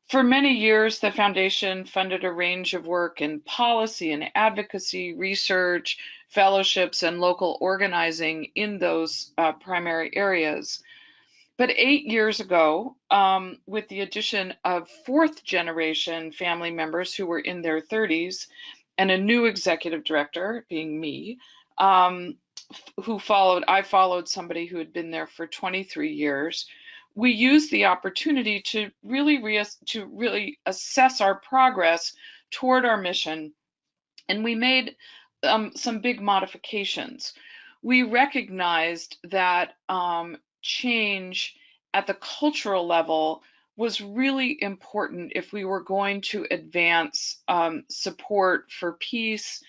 For many years, the foundation funded a range of work in policy and advocacy, research, fellowships, and local organizing in those primary areas. But 8 years ago, with the addition of 4th generation family members who were in their 30s and a new executive director, being me, I followed somebody who had been there for 23 years. We used the opportunity to really assess our progress toward our mission And we made some big modifications. We recognized that change at the cultural level was really important if we were going to advance support for peace,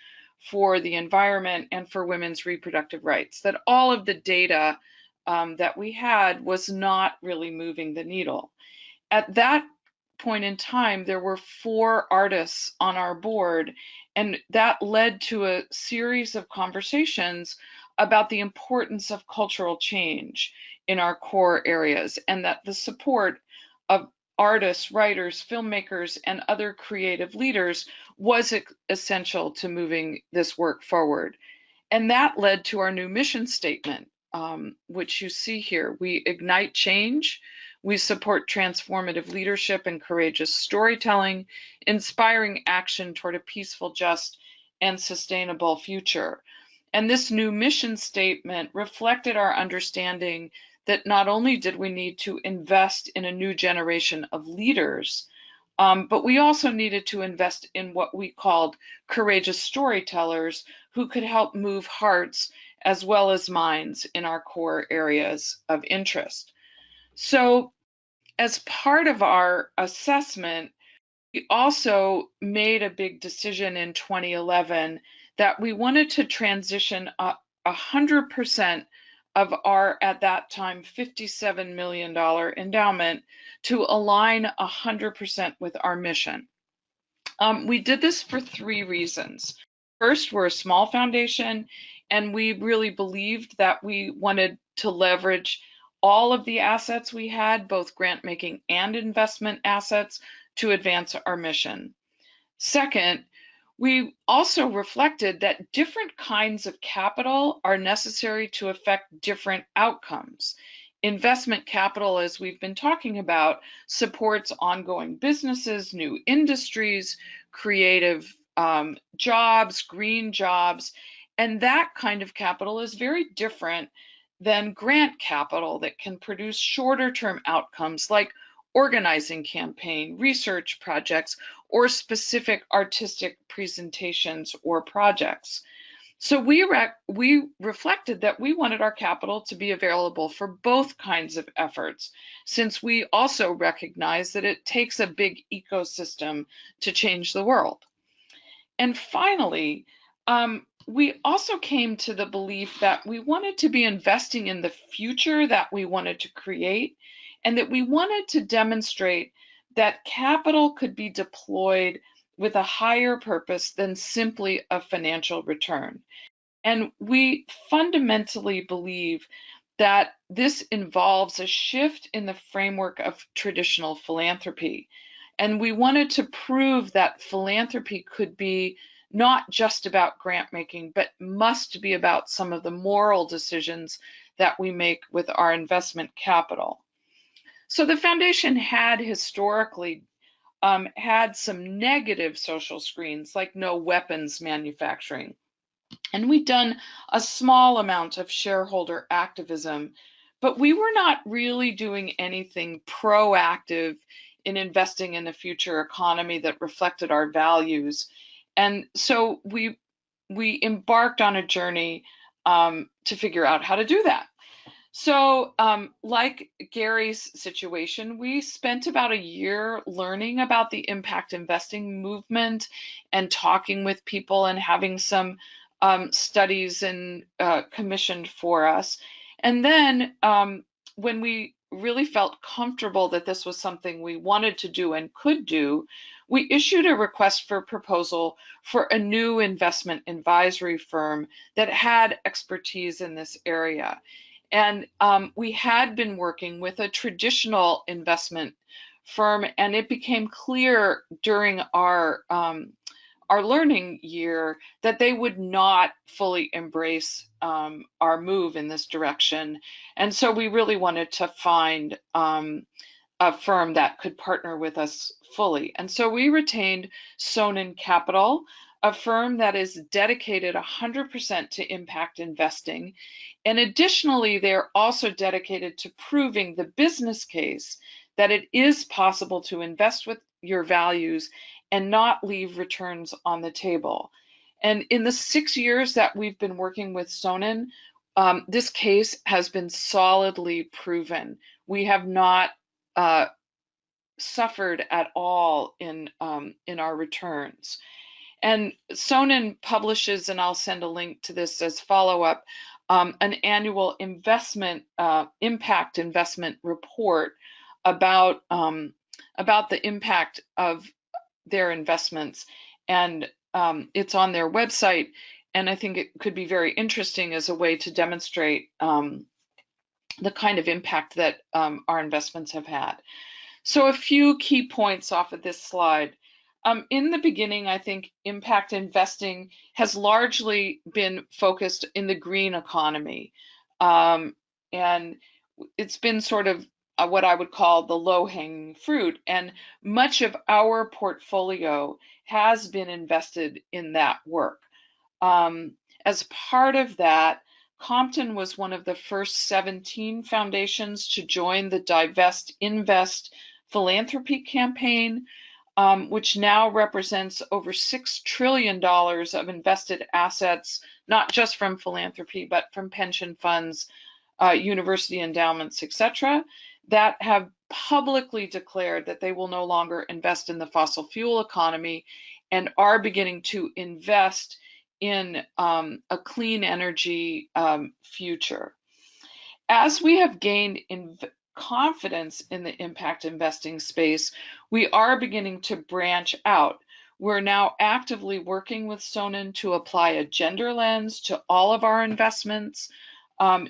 for the environment, and for women's reproductive rights. That all of the data that we had was not really moving the needle. At that point in time, there were 4 artists on our board, and that led to a series of conversations about the importance of cultural change in our core areas, and that the support of artists, writers, filmmakers, and other creative leaders was essential to moving this work forward. And that led to our new mission statement, which you see here. We ignite change. We support transformative leadership and courageous storytelling, inspiring action toward a peaceful, just, and sustainable future. And this new mission statement reflected our understanding that not only did we need to invest in a new generation of leaders, but we also needed to invest in what we called courageous storytellers who could help move hearts as well as minds in our core areas of interest. So as part of our assessment, we also made a big decision in 2011 that we wanted to transition 100% of our, at that time, $57 million endowment to align 100% with our mission. We did this for 3 reasons. First, we're a small foundation, and we really believed that we wanted to leverage all of the assets we had, both grant making and investment assets, to advance our mission. Second, we also reflected that different kinds of capital are necessary to affect different outcomes. Investment capital, as we've been talking about, supports ongoing businesses, new industries, creative jobs, green jobs, and that kind of capital is very different than grant capital that can produce shorter term outcomes like organizing campaign, research projects, or specific artistic presentations or projects. So we reflected that we wanted our capital to be available for both kinds of efforts, since we also recognize that it takes a big ecosystem to change the world. And finally, we also came to the belief that we wanted to be investing in the future that we wanted to create, and that we wanted to demonstrate that capital could be deployed with a higher purpose than simply a financial return. And we fundamentally believe that this involves a shift in the framework of traditional philanthropy. And we wanted to prove that philanthropy could be not just about grant making, but must be about some of the moral decisions that we make with our investment capital. So the foundation had historically had some negative social screens, like no weapons manufacturing. And we'd done a small amount of shareholder activism, but we were not really doing anything proactive in investing in a future economy that reflected our values. And so we embarked on a journey to figure out how to do that. So like Gary's situation, we spent about a year learning about the impact investing movement and talking with people and having some studies and commissioned for us. And then when we really felt comfortable that this was something we wanted to do and could do, we issued a request for proposal for a new investment advisory firm that had expertise in this area. And we had been working with a traditional investment firm, and it became clear during our learning year that they would not fully embrace our move in this direction. And so we really wanted to find a firm that could partner with us fully. And so we retained Sonnen Capital, a firm that is dedicated 100% to impact investing. And additionally, they're also dedicated to proving the business case that it is possible to invest with your values and not leave returns on the table. And in the 6 years that we've been working with Sonnen, this case has been solidly proven. We have not suffered at all in our returns. And Sonnen publishes, and I'll send a link to this as follow-up, an annual impact investment report about the impact of their investments, and it's on their website. And I think it could be very interesting as a way to demonstrate the kind of impact that our investments have had. So a few key points off of this slide. In the beginning, I think impact investing has largely been focused in the green economy. And it's been sort of what I would call the low-hanging fruit. And much of our portfolio has been invested in that work. As part of that, Compton was one of the first 17 foundations to join the Divest Invest philanthropy campaign, which now represents over $6 trillion of invested assets, not just from philanthropy, but from pension funds, university endowments, etc., that have publicly declared that they will no longer invest in the fossil fuel economy and are beginning to invest in a clean energy future. As we have gained confidence in the impact investing space, we are beginning to branch out. We're now actively working with Sonnen to apply a gender lens to all of our investments.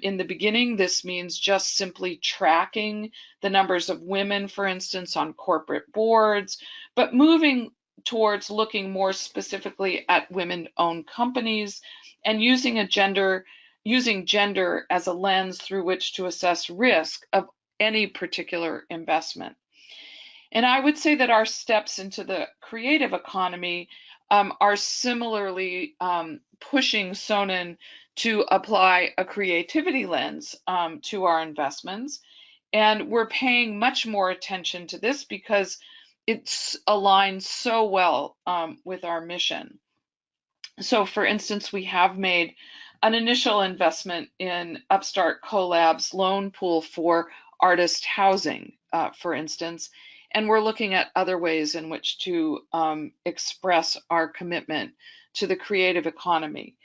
In the beginning, this means just simply tracking the numbers of women, for instance, on corporate boards, but moving towards looking more specifically at women-owned companies and using gender as a lens through which to assess risk of any particular investment. And I would say that our steps into the creative economy are similarly pushing Sonnen to apply a creativity lens to our investments. And we're paying much more attention to this because it's aligned so well with our mission. So for instance, we have made an initial investment in UpStart Collab's loan pool for artist housing, for instance, and we're looking at other ways in which to express our commitment to the creative economy.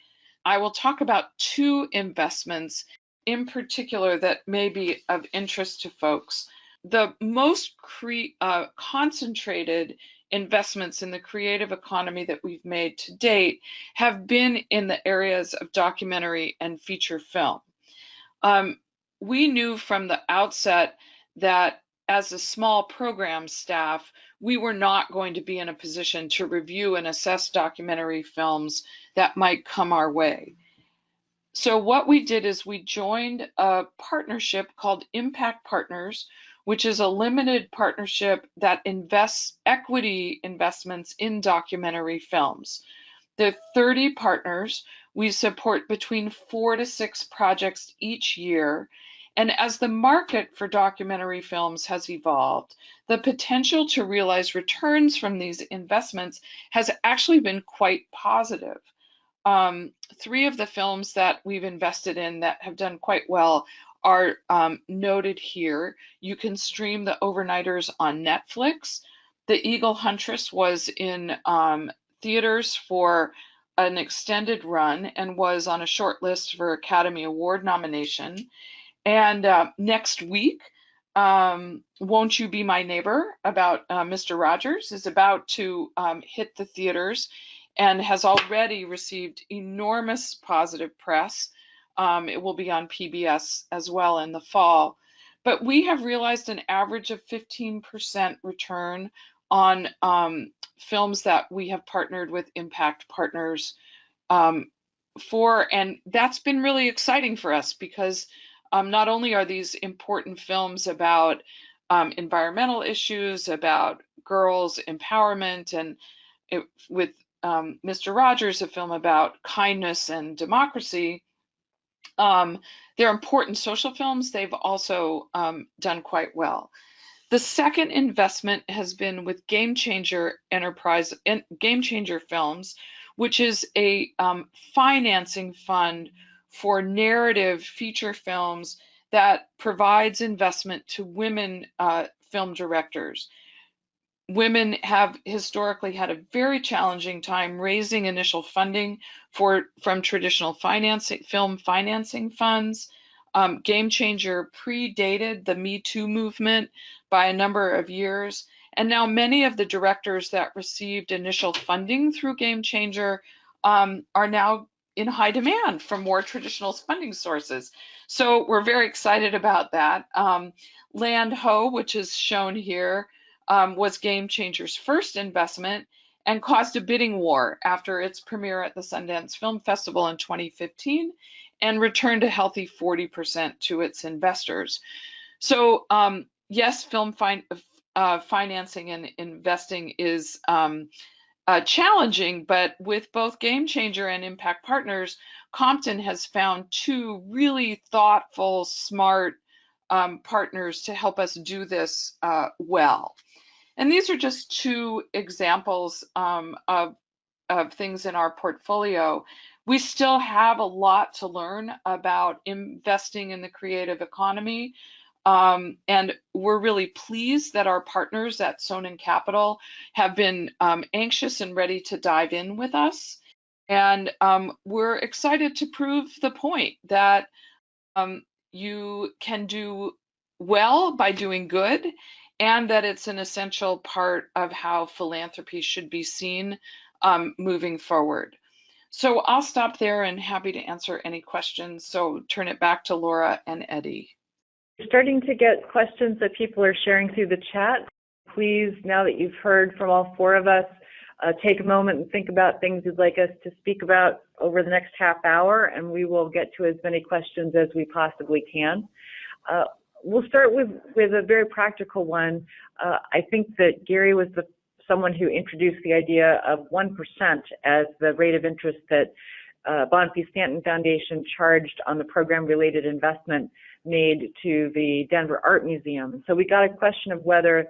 I will talk about two investments in particular that may be of interest to folks. The most concentrated investments in the creative economy that we've made to date have been in the areas of documentary and feature film. We knew from the outset that as a small program staff, we were not going to be in a position to review and assess documentary films that might come our way. So what we did is we joined a partnership called Impact Partners, which is a limited partnership that invests equity investments in documentary films. There are 30 partners. We support between 4 to 6 projects each year. And as the market for documentary films has evolved, the potential to realize returns from these investments has actually been quite positive. 3 of the films that we've invested in that have done quite well are noted here. You can stream The Overnighters on Netflix. The Eagle Huntress was in theaters for an extended run and was on a short list for Academy Award nomination. And next week, Won't You Be My Neighbor, about Mr. Rogers, is about to hit the theaters and has already received enormous positive press. It will be on PBS as well in the fall. But we have realized an average of 15% return on films that we have partnered with Impact Partners for, and that's been really exciting for us because not only are these important films about environmental issues, about girls' empowerment, and with Mr. Rogers, a film about kindness and democracy, they're important social films. They've also done quite well. The second investment has been with Game Changer Films, which is a financing fund for narrative feature films that provides investment to women film directors. Women have historically had a very challenging time raising initial funding from traditional film financing funds. Game Changer predated the Me Too movement by a number of years, and now many of the directors that received initial funding through Game Changer are now in high demand for more traditional funding sources. So we're very excited about that. Land Ho, which is shown here, was Game Changer's first investment and caused a bidding war after its premiere at the Sundance Film Festival in 2015 and returned a healthy 40% to its investors. So yes, financing and investing is challenging, but with both Game Changer and Impact Partners, Compton has found two really thoughtful, smart partners to help us do this well. And these are just two examples of things in our portfolio. We still have a lot to learn about investing in the creative economy. And we're really pleased that our partners at Sonnen Capital have been anxious and ready to dive in with us. And we're excited to prove the point that you can do well by doing good, and that it's an essential part of how philanthropy should be seen moving forward. So I'll stop there and happy to answer any questions. So turn it back to Laura and Eddie. Starting to get questions that people are sharing through the chat. Please, now that you've heard from all four of us, take a moment and think about things you'd like us to speak about over the next half hour, and we will get to as many questions as we possibly can. We'll start with a very practical one. I think that Gary was someone who introduced the idea of 1% as the rate of interest that Bonfils-Stanton Foundation charged on the program-related investment made to the Denver Art Museum. So we got a question of whether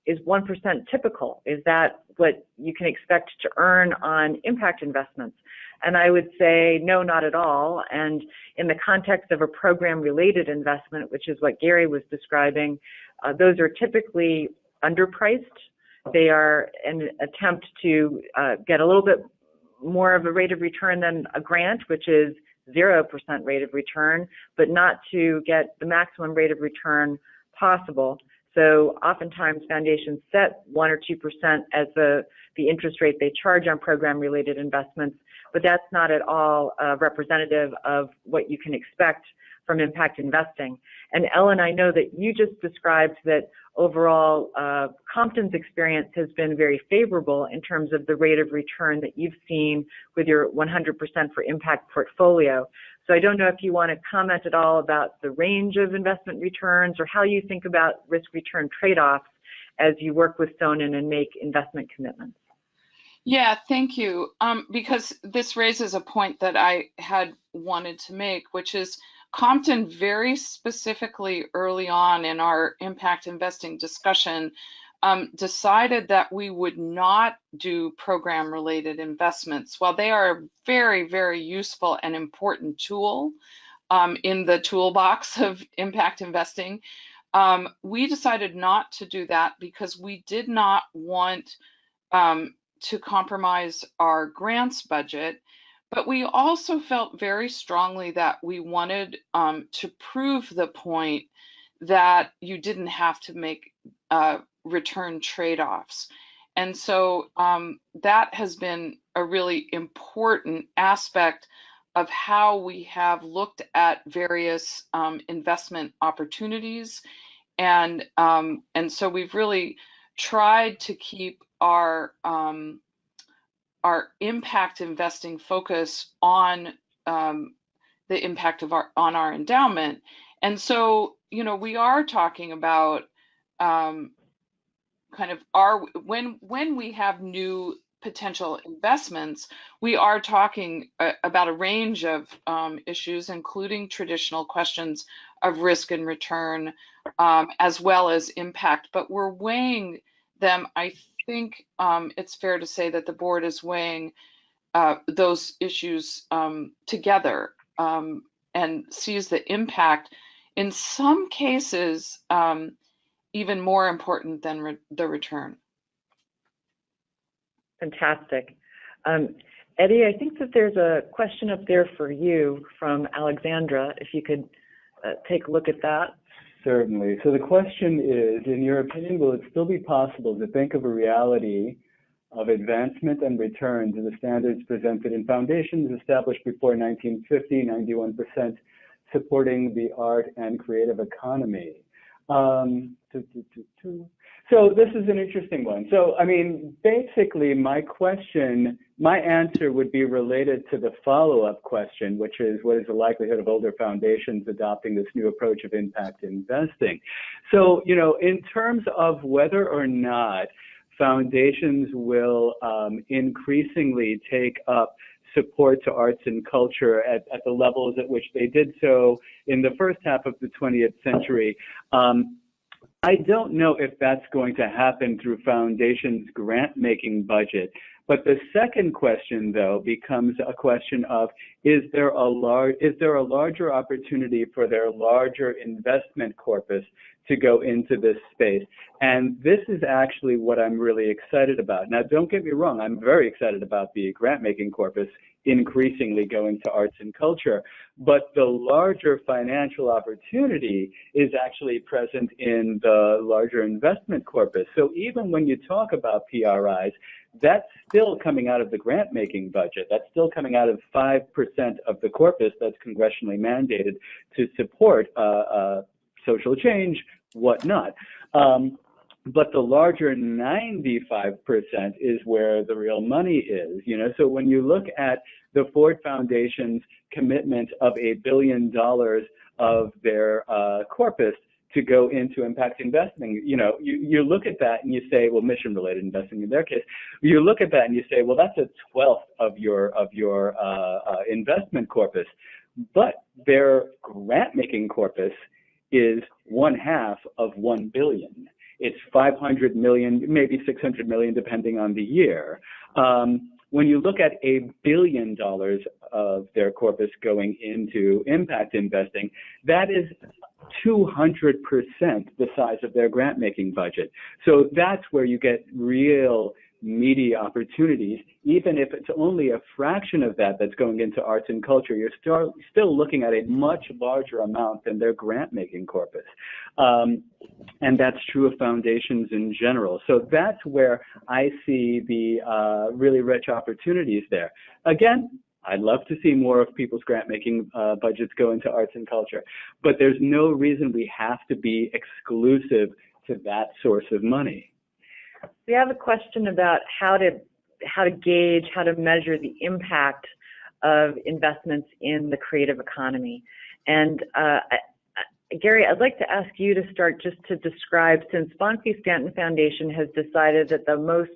is 1% typical? Is that what you can expect to earn on impact investments? And I would say no, not at all. And in the context of a program-related investment, which is what Gary was describing, those are typically underpriced. They are an attempt to get a little bit more of a rate of return than a grant, which is 0% rate of return, but not to get the maximum rate of return possible. So oftentimes foundations set 1 or 2% as the interest rate they charge on program-related investments, but that's not at all representative of what you can expect from impact investing. And Ellen, I know that you just described that overall Compton's experience has been very favorable in terms of the rate of return that you've seen with your 100% for impact portfolio. So I don't know if you want to comment at all about the range of investment returns or how you think about risk-return trade-offs as you work with Sonnen and make investment commitments. Yeah, thank you. Because this raises a point that I had wanted to make, which is Compton very specifically early on in our impact investing discussion decided that we would not do program-related investments. While they are a very, very useful and important tool in the toolbox of impact investing, we decided not to do that because we did not want to compromise our grants budget. But we also felt very strongly that we wanted to prove the point that you didn't have to make return trade-offs. And so that has been a really important aspect of how we have looked at various investment opportunities. And so we've really tried to keep our impact investing focus on the impact of on our endowment. And so, you know, we are talking about kind of when we have new potential investments, we are talking about a range of issues, including traditional questions of risk and return, as well as impact, but we're weighing them. I think it's fair to say that the board is weighing those issues together and sees the impact, in some cases, even more important than the return. Fantastic. Eddie, I think that there's a question up there for you from Alexandra, if you could take a look at that. Certainly. So the question is, in your opinion, will it still be possible to think of a reality of advancement and return to the standards presented in foundations established before 1950, 91% supporting the art and creative economy? So this is an interesting one. So, I mean, basically my answer would be related to the follow-up question, which is, what is the likelihood of older foundations adopting this new approach of impact investing? So, you know, in terms of whether or not foundations will increasingly take up support to arts and culture at the levels at which they did so in the first half of the 20th century, I don't know if that's going to happen through foundations' grant-making budget. But the second question, though, becomes a question of, is there a larger opportunity for their larger investment corpus to go into this space? And this is actually what I'm really excited about. Now, don't get me wrong, I'm very excited about the grant-making corpus increasingly going to arts and culture, but the larger financial opportunity is actually present in the larger investment corpus. So even when you talk about PRIs, that's still coming out of the grant-making budget. That's still coming out of 5% of the corpus that's congressionally mandated to support social change, whatnot. But the larger 95% is where the real money is, you know. So when you look at the Ford Foundation's commitment of $1 billion of their corpus to go into impact investing, you know, you look at that and you say, well, mission-related investing in their case, you look at that and you say, well, that's 1/12 of your investment corpus, but their grant-making corpus is 1/2 of $1 billion. It's 500 million, maybe 600 million, depending on the year. When you look at $1 billion of their corpus going into impact investing, that is 200% the size of their grant-making budget. So that's where you get real meaty opportunities. Even if it's only a fraction of that that's going into arts and culture, you're still looking at a much larger amount than their grant-making corpus. And that's true of foundations in general. So that's where I see the really rich opportunities there. Again, I'd love to see more of people's grant-making budgets go into arts and culture, but there's no reason we have to be exclusive to that source of money. We have a question about how to gauge, how to measure the impact of investments in the creative economy. And Gary, I'd like to ask you to start just to describe, since Bonfils-Stanton Foundation has decided that the most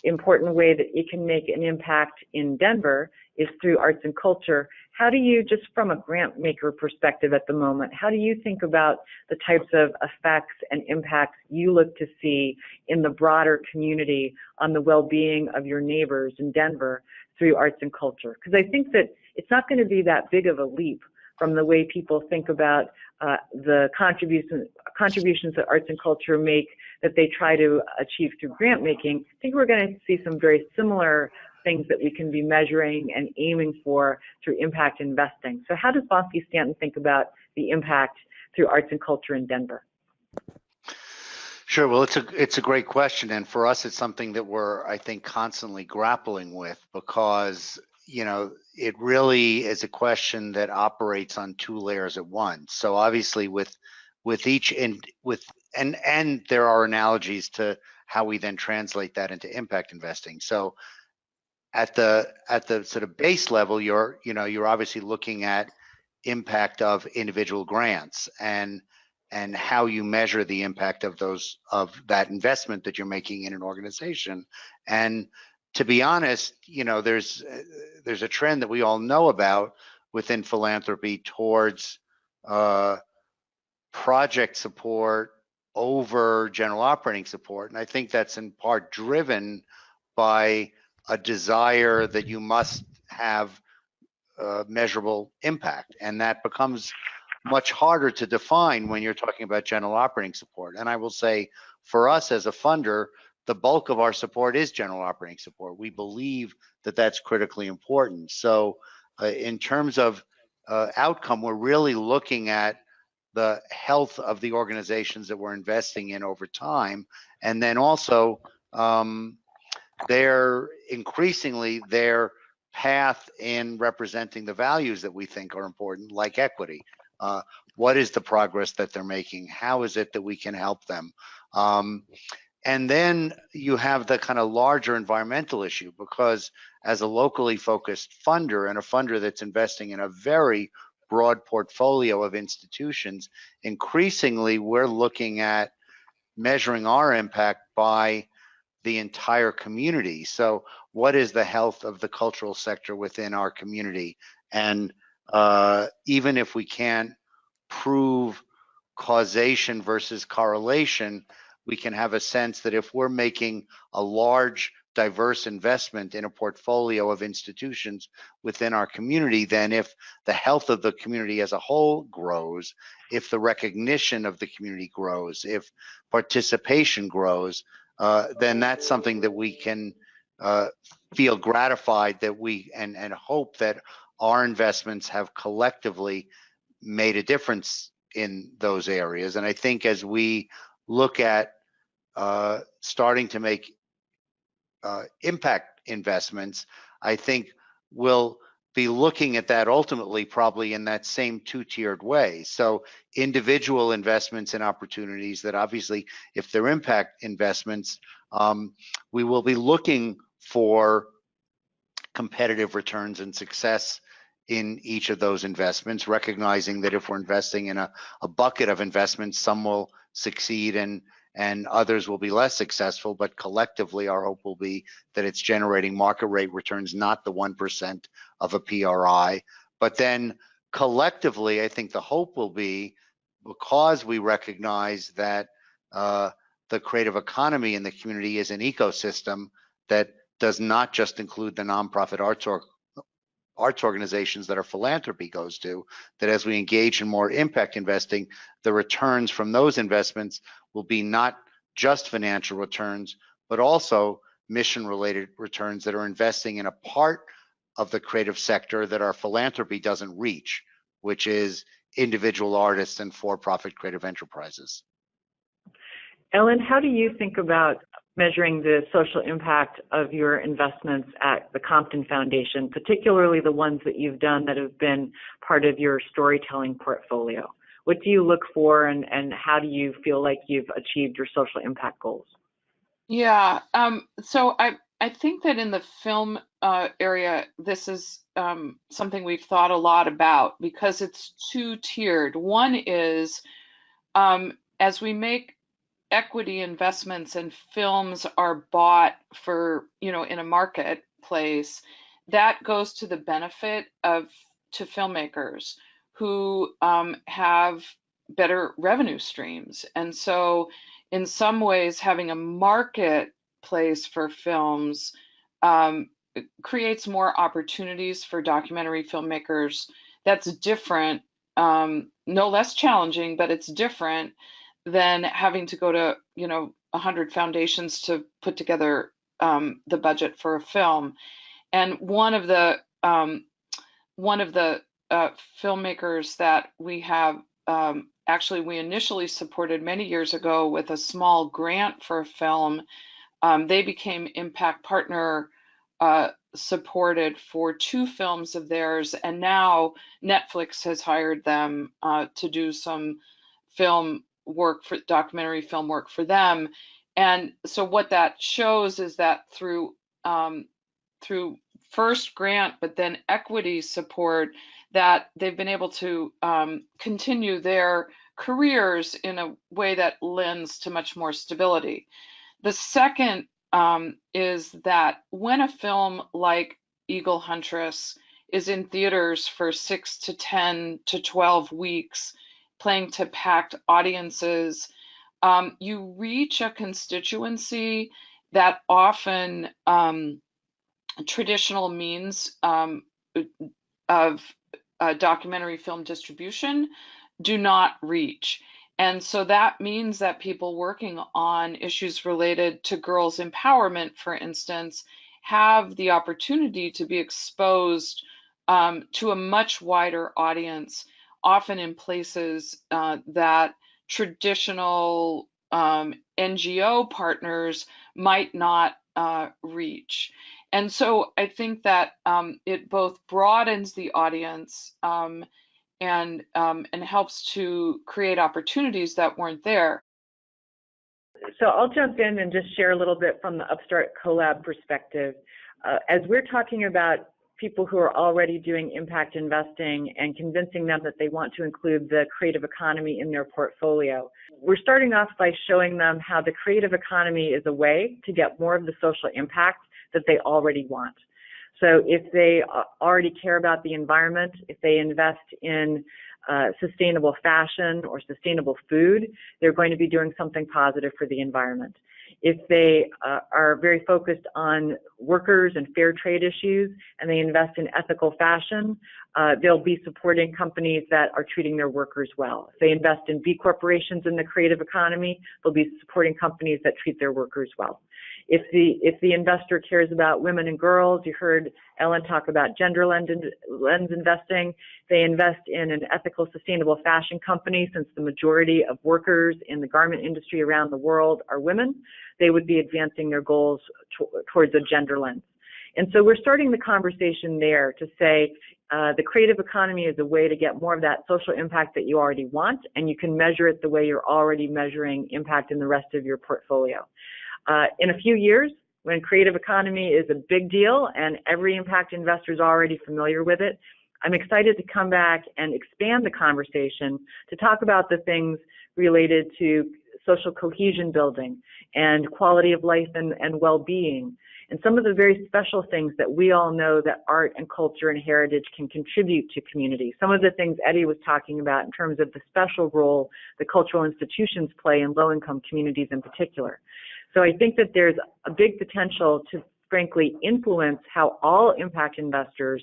important way that it can make an impact in Denver is through arts and culture. How do you, just from a grant maker perspective at the moment, how do you think about the types of effects and impacts you look to see in the broader community on the well-being of your neighbors in Denver through arts and culture? Because I think that it's not going to be that big of a leap from the way people think about the contributions that arts and culture make that they try to achieve through grant making. I think we're going to see some very similar things that we can be measuring and aiming for through impact investing. So how does Bonfils-Stanton think about the impact through arts and culture in Denver? Sure. Well, it's a great question, and for us, it's something that we're, I think, constantly grappling with, because you know, it really is a question that operates on two layers at once. So obviously with each and there are analogies to how we then translate that into impact investing. So at the sort of base level, you're obviously looking at impact of individual grants and how you measure the impact of that investment that you're making in an organization. And to be honest, you know, there's a trend that we all know about within philanthropy towards project support over general operating support. And I think that's in part driven by a desire that you must have measurable impact, and that becomes much harder to define when you're talking about general operating support. And I will say, for us as a funder, the bulk of our support is general operating support. We believe that that's critically important. So in terms of outcome, we're really looking at the health of the organizations that we're investing in over time, and then also increasingly their path in representing the values that we think are important, like equity. What is the progress that they're making? How is it that we can help them? And then you have the kind of larger environmental issue, because as a locally focused funder and a funder that's investing in a very broad portfolio of institutions, increasingly we're looking at measuring our impact by the entire community. So what is the health of the cultural sector within our community? And even if we can't prove causation versus correlation, we can have a sense that if we're making a large, diverse investment in a portfolio of institutions within our community, then if the health of the community as a whole grows, if the recognition of the community grows, if participation grows, then that's something that we can feel gratified that we and hope that our investments have collectively made a difference in those areas. And I think as we look at starting to make impact investments, I think we'll be looking at that ultimately probably in that same two-tiered way. So individual investments and opportunities that obviously, if they're impact investments, we will be looking for competitive returns and success in each of those investments, recognizing that if we're investing in a bucket of investments, some will succeed and others will be less successful, but collectively our hope will be that it's generating market rate returns, not the 1% of a PRI. But then collectively, I think the hope will be, because we recognize that the creative economy in the community is an ecosystem that does not just include the nonprofit arts organizations that our philanthropy goes to, that as we engage in more impact investing, the returns from those investments will be not just financial returns, but also mission-related returns that are investing in a part of the creative sector that our philanthropy doesn't reach, which is individual artists and for-profit creative enterprises. Ellen, how do you think about measuring the social impact of your investments at the Compton Foundation, particularly the ones that you've done that have been part of your storytelling portfolio? What do you look for, and how do you feel like you've achieved your social impact goals? Yeah, so I think that in the film area, this is something we've thought a lot about because it's two-tiered. One is as we make equity investments and films are bought for, in a marketplace, that goes to the benefit to filmmakers who have better revenue streams. And so in some ways, having a marketplace for films creates more opportunities for documentary filmmakers. That's different, no less challenging, but it's different than having to go to 100 foundations to put together the budget for a film. And one of the filmmakers that we have, actually we initially supported many years ago with a small grant for a film. They became impact partner supported for 2 films of theirs, and now Netflix has hired them to do some documentary film work for them. And so what that shows is that through first grant, but then equity support, that they've been able to continue their careers in a way that lends to much more stability. The second is that when a film like Eagle Huntress is in theaters for 6 to 10 to 12 weeks, playing to packed audiences, you reach a constituency that often traditional means of documentary film distribution do not reach. And so that means that people working on issues related to girls' empowerment, for instance, have the opportunity to be exposed to a much wider audience, often in places that traditional NGO partners might not reach. And so I think that it both broadens the audience and helps to create opportunities that weren't there. So I'll jump in and just share a little bit from the UpStart collab perspective. As we're talking about people who are already doing impact investing and convincing them that they want to include the creative economy in their portfolio, we're starting off by showing them how the creative economy is a way to get more of the social impact that they already want. So if they already care about the environment, if they invest in sustainable fashion or sustainable food, they're going to be doing something positive for the environment. If they are very focused on workers and fair trade issues and they invest in ethical fashion, they'll be supporting companies that are treating their workers well. If they invest in B corporations in the creative economy, they'll be supporting companies that treat their workers well. If the investor cares about women and girls, you heard Ellen talk about gender lens investing. They invest in an ethical, sustainable fashion company. Since the majority of workers in the garment industry around the world are women, they would be advancing their goals towards a gender lens. And so we're starting the conversation there to say the creative economy is a way to get more of that social impact that you already want, and you can measure it the way you're already measuring impact in the rest of your portfolio. In a few years, when creative economy is a big deal and every impact investor is already familiar with it, I'm excited to come back and expand the conversation to talk about the things related to social cohesion building and quality of life and well-being, and some of the very special things that we all know that art and culture and heritage can contribute to community. Some of the things Eddie was talking about in terms of the special role the cultural institutions play in low-income communities in particular. So I think that there's a big potential to, frankly, influence how all impact investors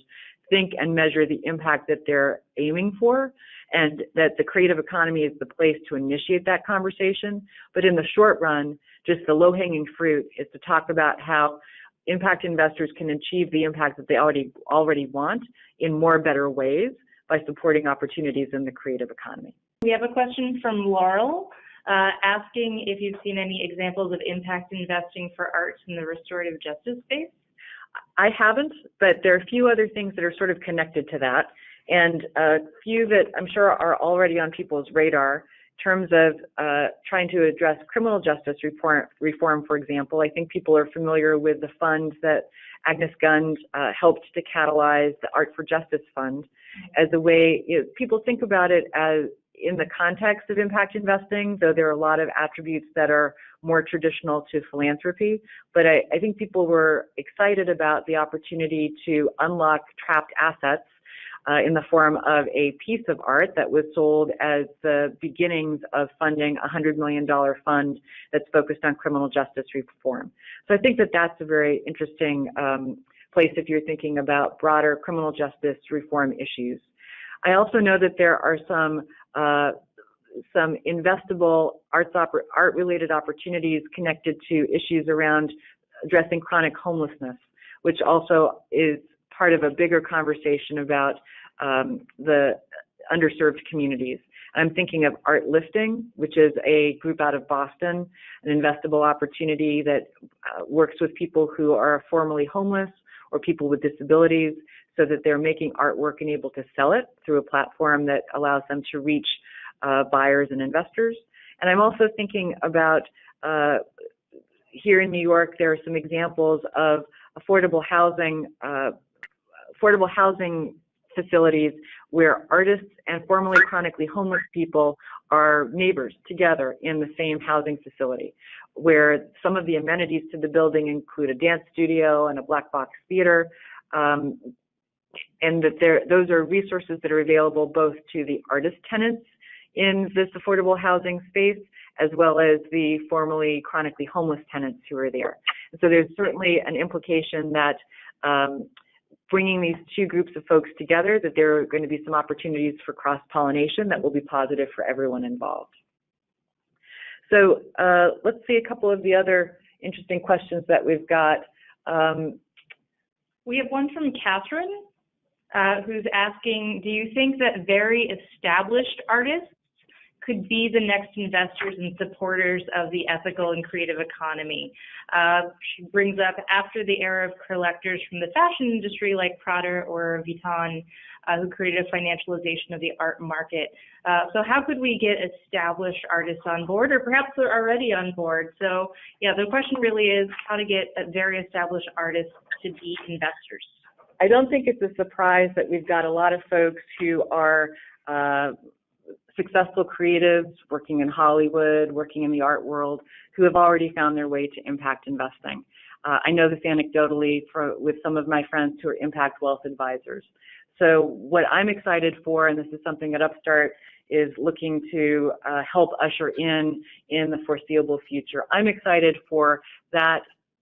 think and measure the impact that they're aiming for, and that the creative economy is the place to initiate that conversation. But in the short run, just the low-hanging fruit is to talk about how impact investors can achieve the impact that they already want in more better ways by supporting opportunities in the creative economy. We have a question from Laurel asking if you've seen any examples of impact investing for arts in the restorative justice space. I haven't, but there are a few other things that are sort of connected to that, and a few that I'm sure are already on people's radar in terms of trying to address criminal justice reform, for example. I think people are familiar with the fund that Agnes Gund helped to catalyze, the Art for Justice Fund, as a way, people think about it as in the context of impact investing, though there are a lot of attributes that are more traditional to philanthropy. But I think people were excited about the opportunity to unlock trapped assets in the form of a piece of art that was sold as the beginnings of funding a $100 million fund that's focused on criminal justice reform. So I think that that's a very interesting place if you're thinking about broader criminal justice reform issues. I also know that there are some investable art-related opportunities connected to issues around addressing chronic homelessness, which also is part of a bigger conversation about the underserved communities. I'm thinking of Art Lifting, which is a group out of Boston, an investable opportunity that works with people who are formerly homeless or people with disabilities, so that they're making artwork and able to sell it through a platform that allows them to reach buyers and investors. And I'm also thinking about here in New York, there are some examples of affordable housing facilities where artists and formerly chronically homeless people are neighbors together in the same housing facility, where some of the amenities to the building include a dance studio and a black box theater, and that those are resources that are available both to the artist tenants in this affordable housing space, as well as the formerly chronically homeless tenants who are there. So there's certainly an implication that bringing these two groups of folks together, that there are going to be some opportunities for cross-pollination that will be positive for everyone involved. So let's see a couple of the other interesting questions that we've got. We have one from Catherine, who's asking, do you think that very established artists could be the next investors and supporters of the ethical and creative economy? She brings up, after the era of collectors from the fashion industry like Prada or Vuitton, who created a financialization of the art market. So how could we get established artists on board, or perhaps they're already on board? So yeah, the question really is how to get very established artists to be investors. I don't think it's a surprise that we've got a lot of folks who are successful creatives working in Hollywood, working in the art world, who have already found their way to impact investing. I know this anecdotally with some of my friends who are impact wealth advisors. So what I'm excited for, and this is something that UpStart is looking to help usher in the foreseeable future. I'm excited for that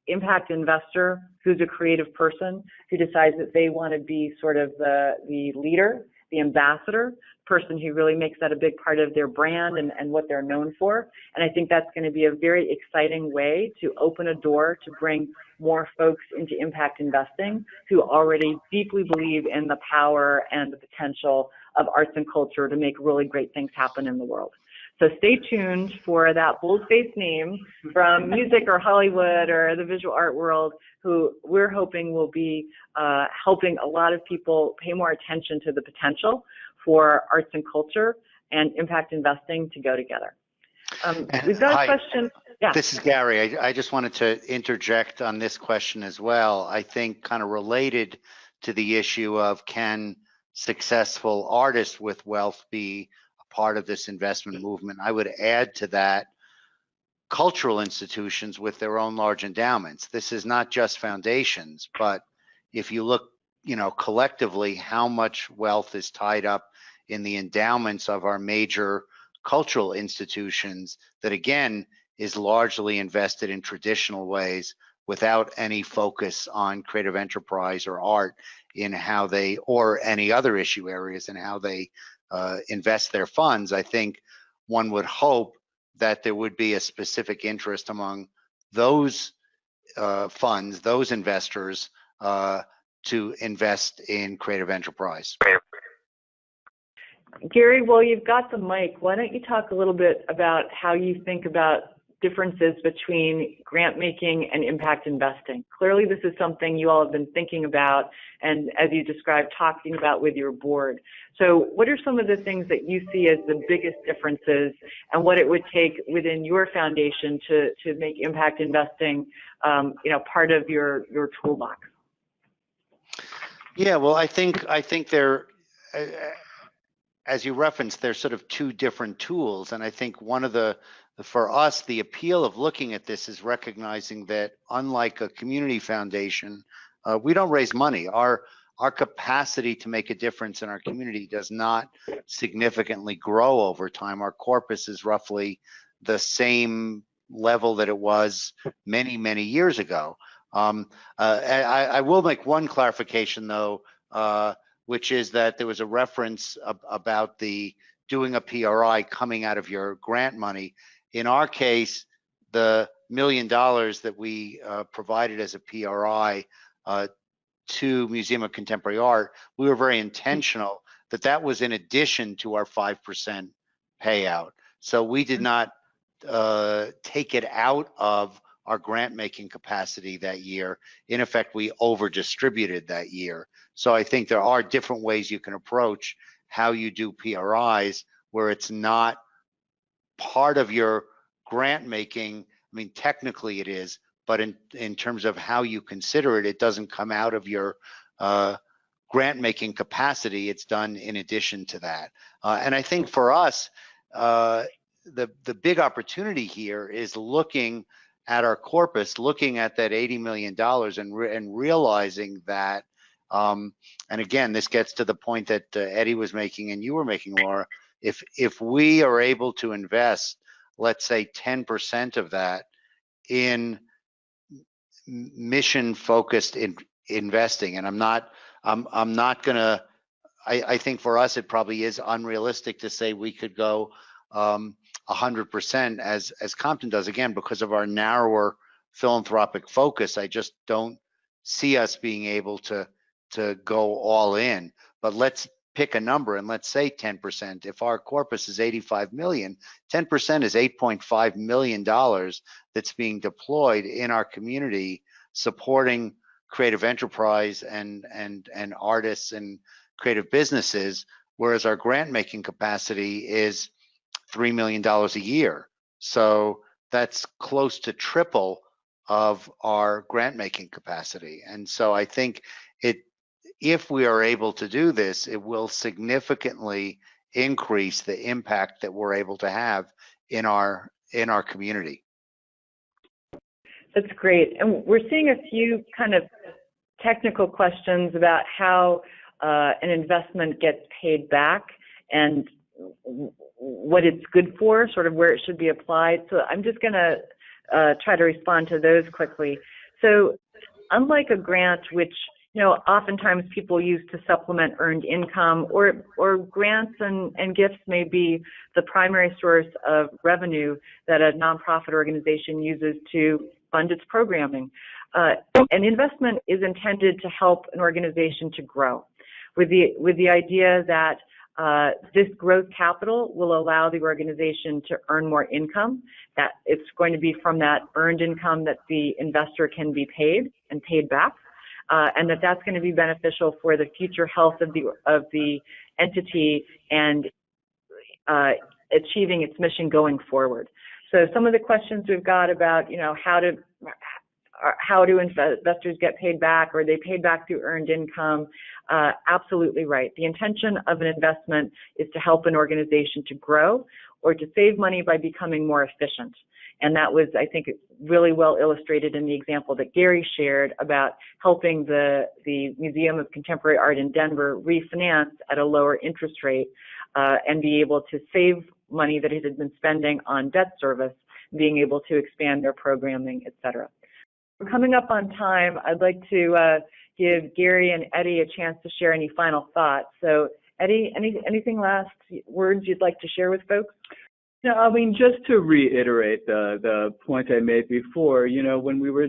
impact investor who's a creative person who decides that they want to be sort of the leader, the ambassador, person who really makes that a big part of their brand and what they're known for. And I think that's going to be a very exciting way to open a door to bring more folks into impact investing who already deeply believe in the power and the potential of arts and culture to make really great things happen in the world. So stay tuned for that bold-faced name from music or Hollywood or the visual art world, who we're hoping will be helping a lot of people pay more attention to the potential for arts and culture and impact investing to go together. We've got a question. Yeah. This is Gary. I just wanted to interject on this question as well. I think kind of related to the issue of can successful artists with wealth be a part of this investment movement, I would add to that cultural institutions with their own large endowments. This is not just foundations, but if you look, collectively, how much wealth is tied up in the endowments of our major cultural institutions that, again, is largely invested in traditional ways without any focus on creative enterprise or art in how they, or any other issue areas in how they invest their funds. I think one would hope that there would be a specific interest among those funds, those investors, to invest in creative enterprise. Gary, while you've got the mic, why don't you talk a little bit about how you think about differences between grant making and impact investing? Clearly, this is something you all have been thinking about and, as you described, talking about with your board. So what are some of the things that you see as the biggest differences and what it would take within your foundation to make impact investing part of your toolbox? Yeah, well, I think there, as you referenced, there's sort of two different tools. And I think one of for us, the appeal of looking at this is recognizing that unlike a community foundation, we don't raise money. Our capacity to make a difference in our community does not significantly grow over time. Our corpus is roughly the same level that it was many, many years ago. I will make one clarification though, which is that there was a reference about doing a PRI coming out of your grant money. In our case, the $1 million that we provided as a PRI to Museum of Contemporary Art, we were very intentional that was in addition to our 5% payout. So we did not take it out of our grant making capacity that year. In effect, we over distributed that year. So I think there are different ways you can approach how you do PRIs where it's not part of your grant making. I mean, technically it is, but in terms of how you consider it, it doesn't come out of your grant making capacity. It's done in addition to that. And I think for us, the big opportunity here is looking at our corpus, looking at that $80 million and realizing that, and again, this gets to the point that Eddie was making and you were making, Laura, if we are able to invest, let's say 10% of that in mission focused investing. And I'm not gonna, I think for us, it probably is unrealistic to say we could go 100% as Compton does, again, because of our narrower philanthropic focus. I just don't see us being able to go all in. But let's pick a number and let's say 10%. If our corpus is 85 million, 10% is $8.5 million that's being deployed in our community, supporting creative enterprise and artists and creative businesses, whereas our grant making capacity is $3 million a year. So that's close to triple of our grant making capacity. And so I think if we are able to do this, it will significantly increase the impact that we're able to have in our community. That's great. And we're seeing a few kind of technical questions about how an investment gets paid back and what it's good for, sort of where it should be applied. So I'm just going to try to respond to those quickly. So unlike a grant, which oftentimes people use to supplement earned income, or grants and gifts may be the primary source of revenue that a nonprofit organization uses to fund its programming. An investment is intended to help an organization to grow, with the idea that this growth capital will allow the organization to earn more income, that it's going to be from that earned income that the investor can be paid and paid back, and that's going to be beneficial for the future health of the entity and achieving its mission going forward. So some of the questions we've got about, how do investors get paid or are they paid back through earned income? Absolutely right. The intention of an investment is to help an organization to grow or to save money by becoming more efficient. And that was, I think, really well illustrated in the example that Gary shared about helping the Museum of Contemporary Art in Denver refinance at a lower interest rate and be able to save money that it had been spending on debt service, being able to expand their programming, et cetera. We're coming up on time. I'd like to give Gary and Eddie a chance to share any final thoughts. So Eddie, anything last words you'd like to share with folks? Yeah, I mean, just to reiterate the point I made before, when we were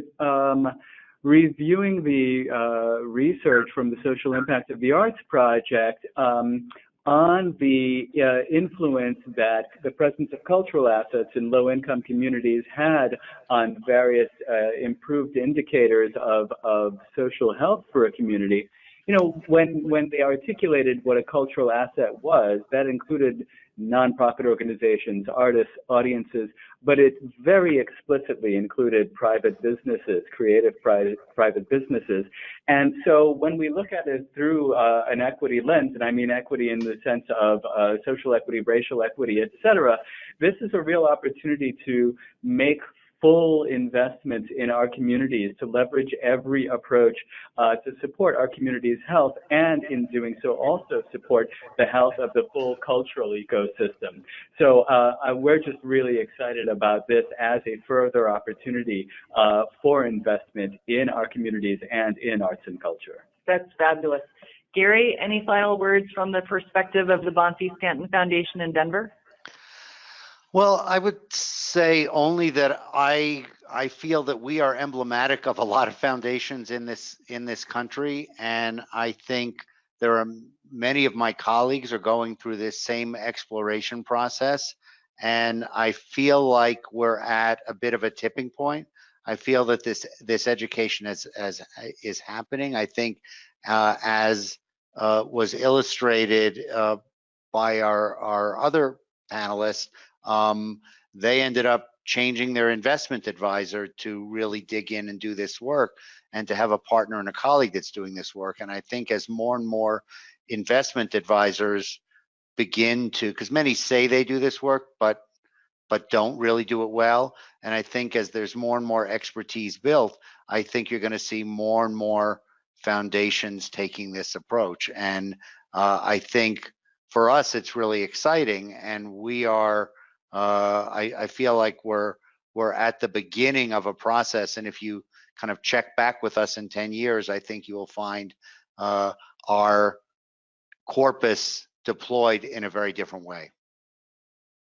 reviewing the research from the Social Impact of the Arts Project on the influence that the presence of cultural assets in low-income communities had on various improved indicators of social health for a community, when they articulated what a cultural asset was, that included nonprofit organizations, artists, audiences, but it very explicitly included private businesses, creative private businesses. And so when we look at it through an equity lens, and I mean equity in the sense of social equity, racial equity, et cetera, this is a real opportunity to make full investment in our communities, to leverage every approach to support our community's health, and in doing so also support the health of the full cultural ecosystem. So we're just really excited about this as a further opportunity for investment in our communities and in arts and culture. That's fabulous. Gary, any final words from the perspective of the Bonfils-Stanton Foundation in Denver? Well, I would say only that I feel that we are emblematic of a lot of foundations in this country, and I think there are many of my colleagues are going through this same exploration process, and I feel like we're at a bit of a tipping point. I feel that this education is happening. I think as was illustrated by our other panelists. They ended up changing their investment advisor to really dig in and do this work, and to have a partner and a colleague that's doing this work. And I think as more and more investment advisors begin to, because many say they do this work, but don't really do it well. And I think as there's more and more expertise built, I think you're going to see more and more foundations taking this approach. And I think for us, it's really exciting, and we are. I feel like we're at the beginning of a process, and if you kind of check back with us in 10 years, I think you will find our corpus deployed in a very different way.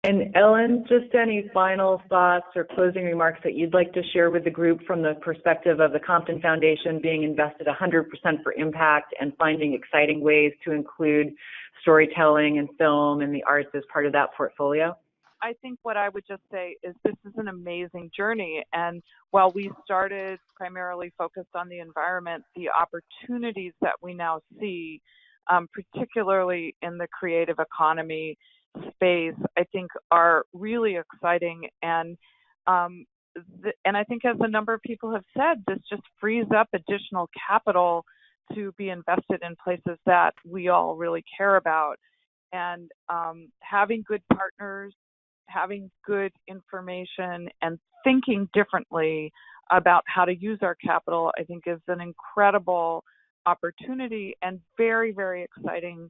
And Ellen, just any final thoughts or closing remarks that you'd like to share with the group from the perspective of the Compton Foundation being invested 100% for impact and finding exciting ways to include storytelling and film and the arts as part of that portfolio? I think what I would just say is this is an amazing journey. And while we started primarily focused on the environment, the opportunities that we now see, particularly in the creative economy space, I think are really exciting. And I think, as a number of people have said, this just frees up additional capital to be invested in places that we all really care about. And having good partners, having good information, and thinking differently about how to use our capital, I think is an incredible opportunity and very, very exciting,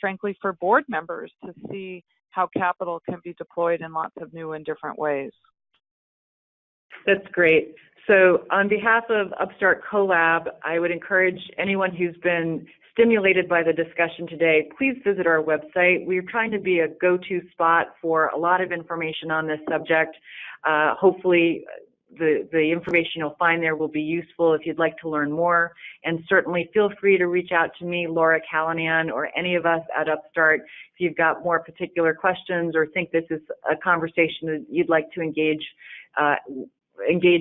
frankly, for board members to see how capital can be deployed in lots of new and different ways. That's great. So on behalf of UpStart CoLab, I would encourage anyone who's been stimulated by the discussion today, please visit our website. We're trying to be a go-to spot for a lot of information on this subject. Hopefully, the information you'll find there will be useful if you'd like to learn more. And certainly feel free to reach out to me, Laura Callanan, or any of us at UpStart if you've got more particular questions or think this is a conversation that you'd like to engage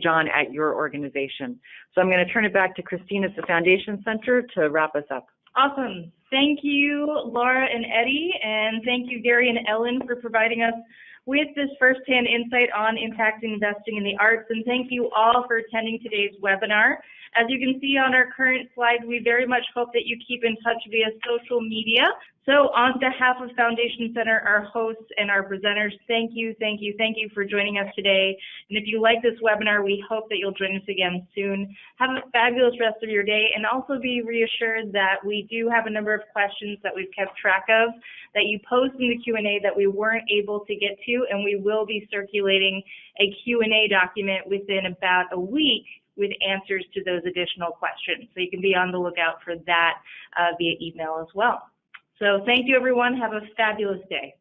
on at your organization. So I'm going to turn it back to Christine at the Foundation Center to wrap us up. Awesome. Thank you, Laura and Eddie, and thank you, Gary and Ellen, for providing us with this firsthand insight on impact investing in the arts, and thank you all for attending today's webinar. As you can see on our current slide, we very much hope that you keep in touch via social media. So on behalf of Foundation Center, our hosts and our presenters, thank you for joining us today. And if you like this webinar, we hope that you'll join us again soon. Have a fabulous rest of your day, and also be reassured that we do have a number of questions that we've kept track of that you posed in the Q&A that we weren't able to get to, and we will be circulating a Q&A document within about a week with answers to those additional questions. So you can be on the lookout for that via email as well. So thank you, everyone. Have a fabulous day.